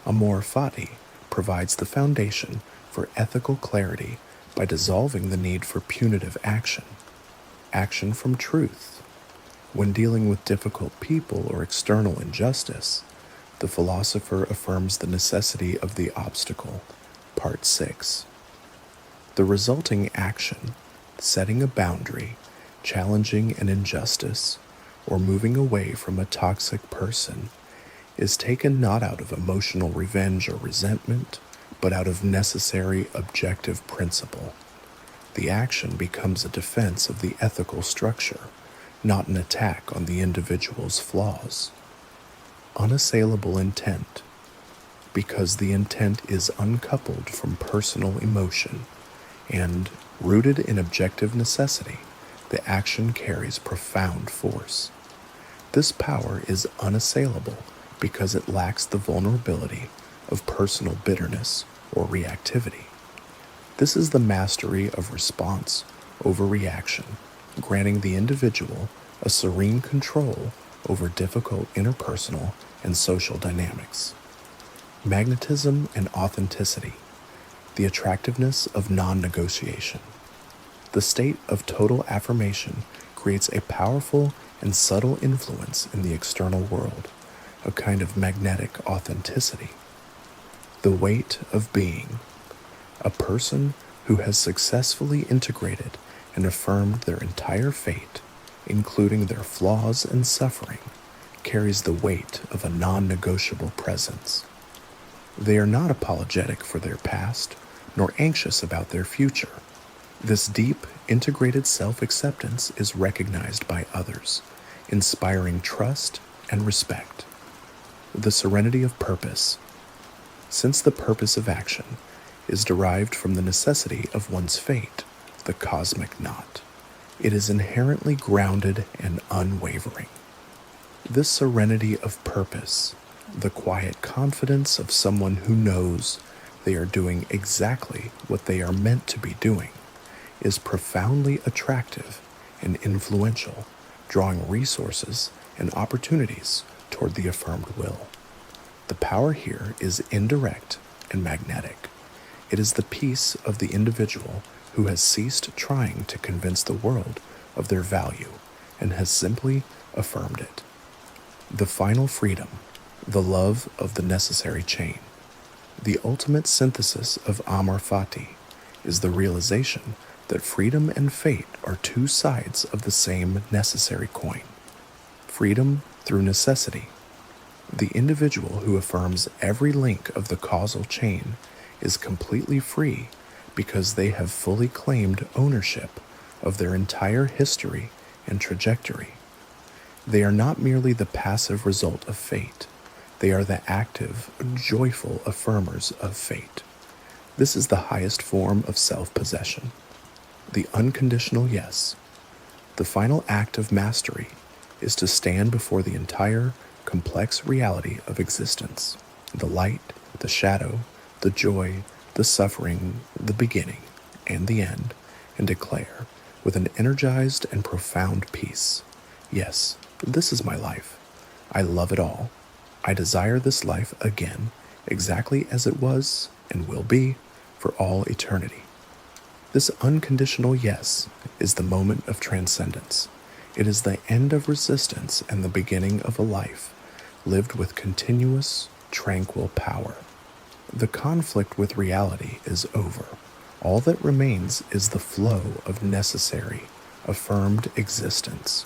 Amor Fati provides the foundation for ethical clarity by dissolving the need for punitive action. Action from truth. When dealing with difficult people or external injustice, the philosopher affirms the necessity of the obstacle. Part 6. The resulting action, setting a boundary, challenging an injustice, or moving away from a toxic person, is taken not out of emotional revenge or resentment, but out of necessary objective principle. The action becomes a defense of the ethical structure, not an attack on the individual's flaws. Unassailable intent. Because the intent is uncoupled from personal emotion and rooted in objective necessity, the action carries profound force. This power is unassailable because it lacks the vulnerability of personal bitterness or reactivity. This is the mastery of response over reaction, granting the individual a serene control over difficult interpersonal and social dynamics. Magnetism and authenticity, the attractiveness of non-negotiation. The state of total affirmation creates a powerful and subtle influence in the external world, a kind of magnetic authenticity. The weight of being. A person who has successfully integrated and affirmed their entire fate, including their flaws and suffering, carries the weight of a non-negotiable presence. They are not apologetic for their past, nor anxious about their future. This deep, integrated self-acceptance is recognized by others, inspiring trust and respect. The serenity of purpose. Since the purpose of action is derived from the necessity of one's fate, the cosmic knot, it is inherently grounded and unwavering. This serenity of purpose, the quiet confidence of someone who knows they are doing exactly what they are meant to be doing, is profoundly attractive and influential, drawing resources and opportunities toward the affirmed will. The power here is indirect and magnetic. It is the peace of the individual who has ceased trying to convince the world of their value and has simply affirmed it. The final freedom, the love of the necessary chain. The ultimate synthesis of Amor Fati is the realization that freedom and fate are two sides of the same necessary coin. Freedom through necessity. The individual who affirms every link of the causal chain is completely free because they have fully claimed ownership of their entire history and trajectory. They are not merely the passive result of fate, they are the active, joyful affirmers of fate. This is the highest form of self-possession. The unconditional yes. The final act of mastery is to stand before the entire, complex reality of existence, the light, the shadow, the joy, the suffering, the beginning, and the end, and declare, with an energized and profound peace, yes, this is my life. I love it all. I desire this life again, exactly as it was and will be for all eternity. This unconditional yes is the moment of transcendence. It is the end of resistance and the beginning of a life lived with continuous, tranquil power. The conflict with reality is over. All that remains is the flow of necessary, affirmed existence.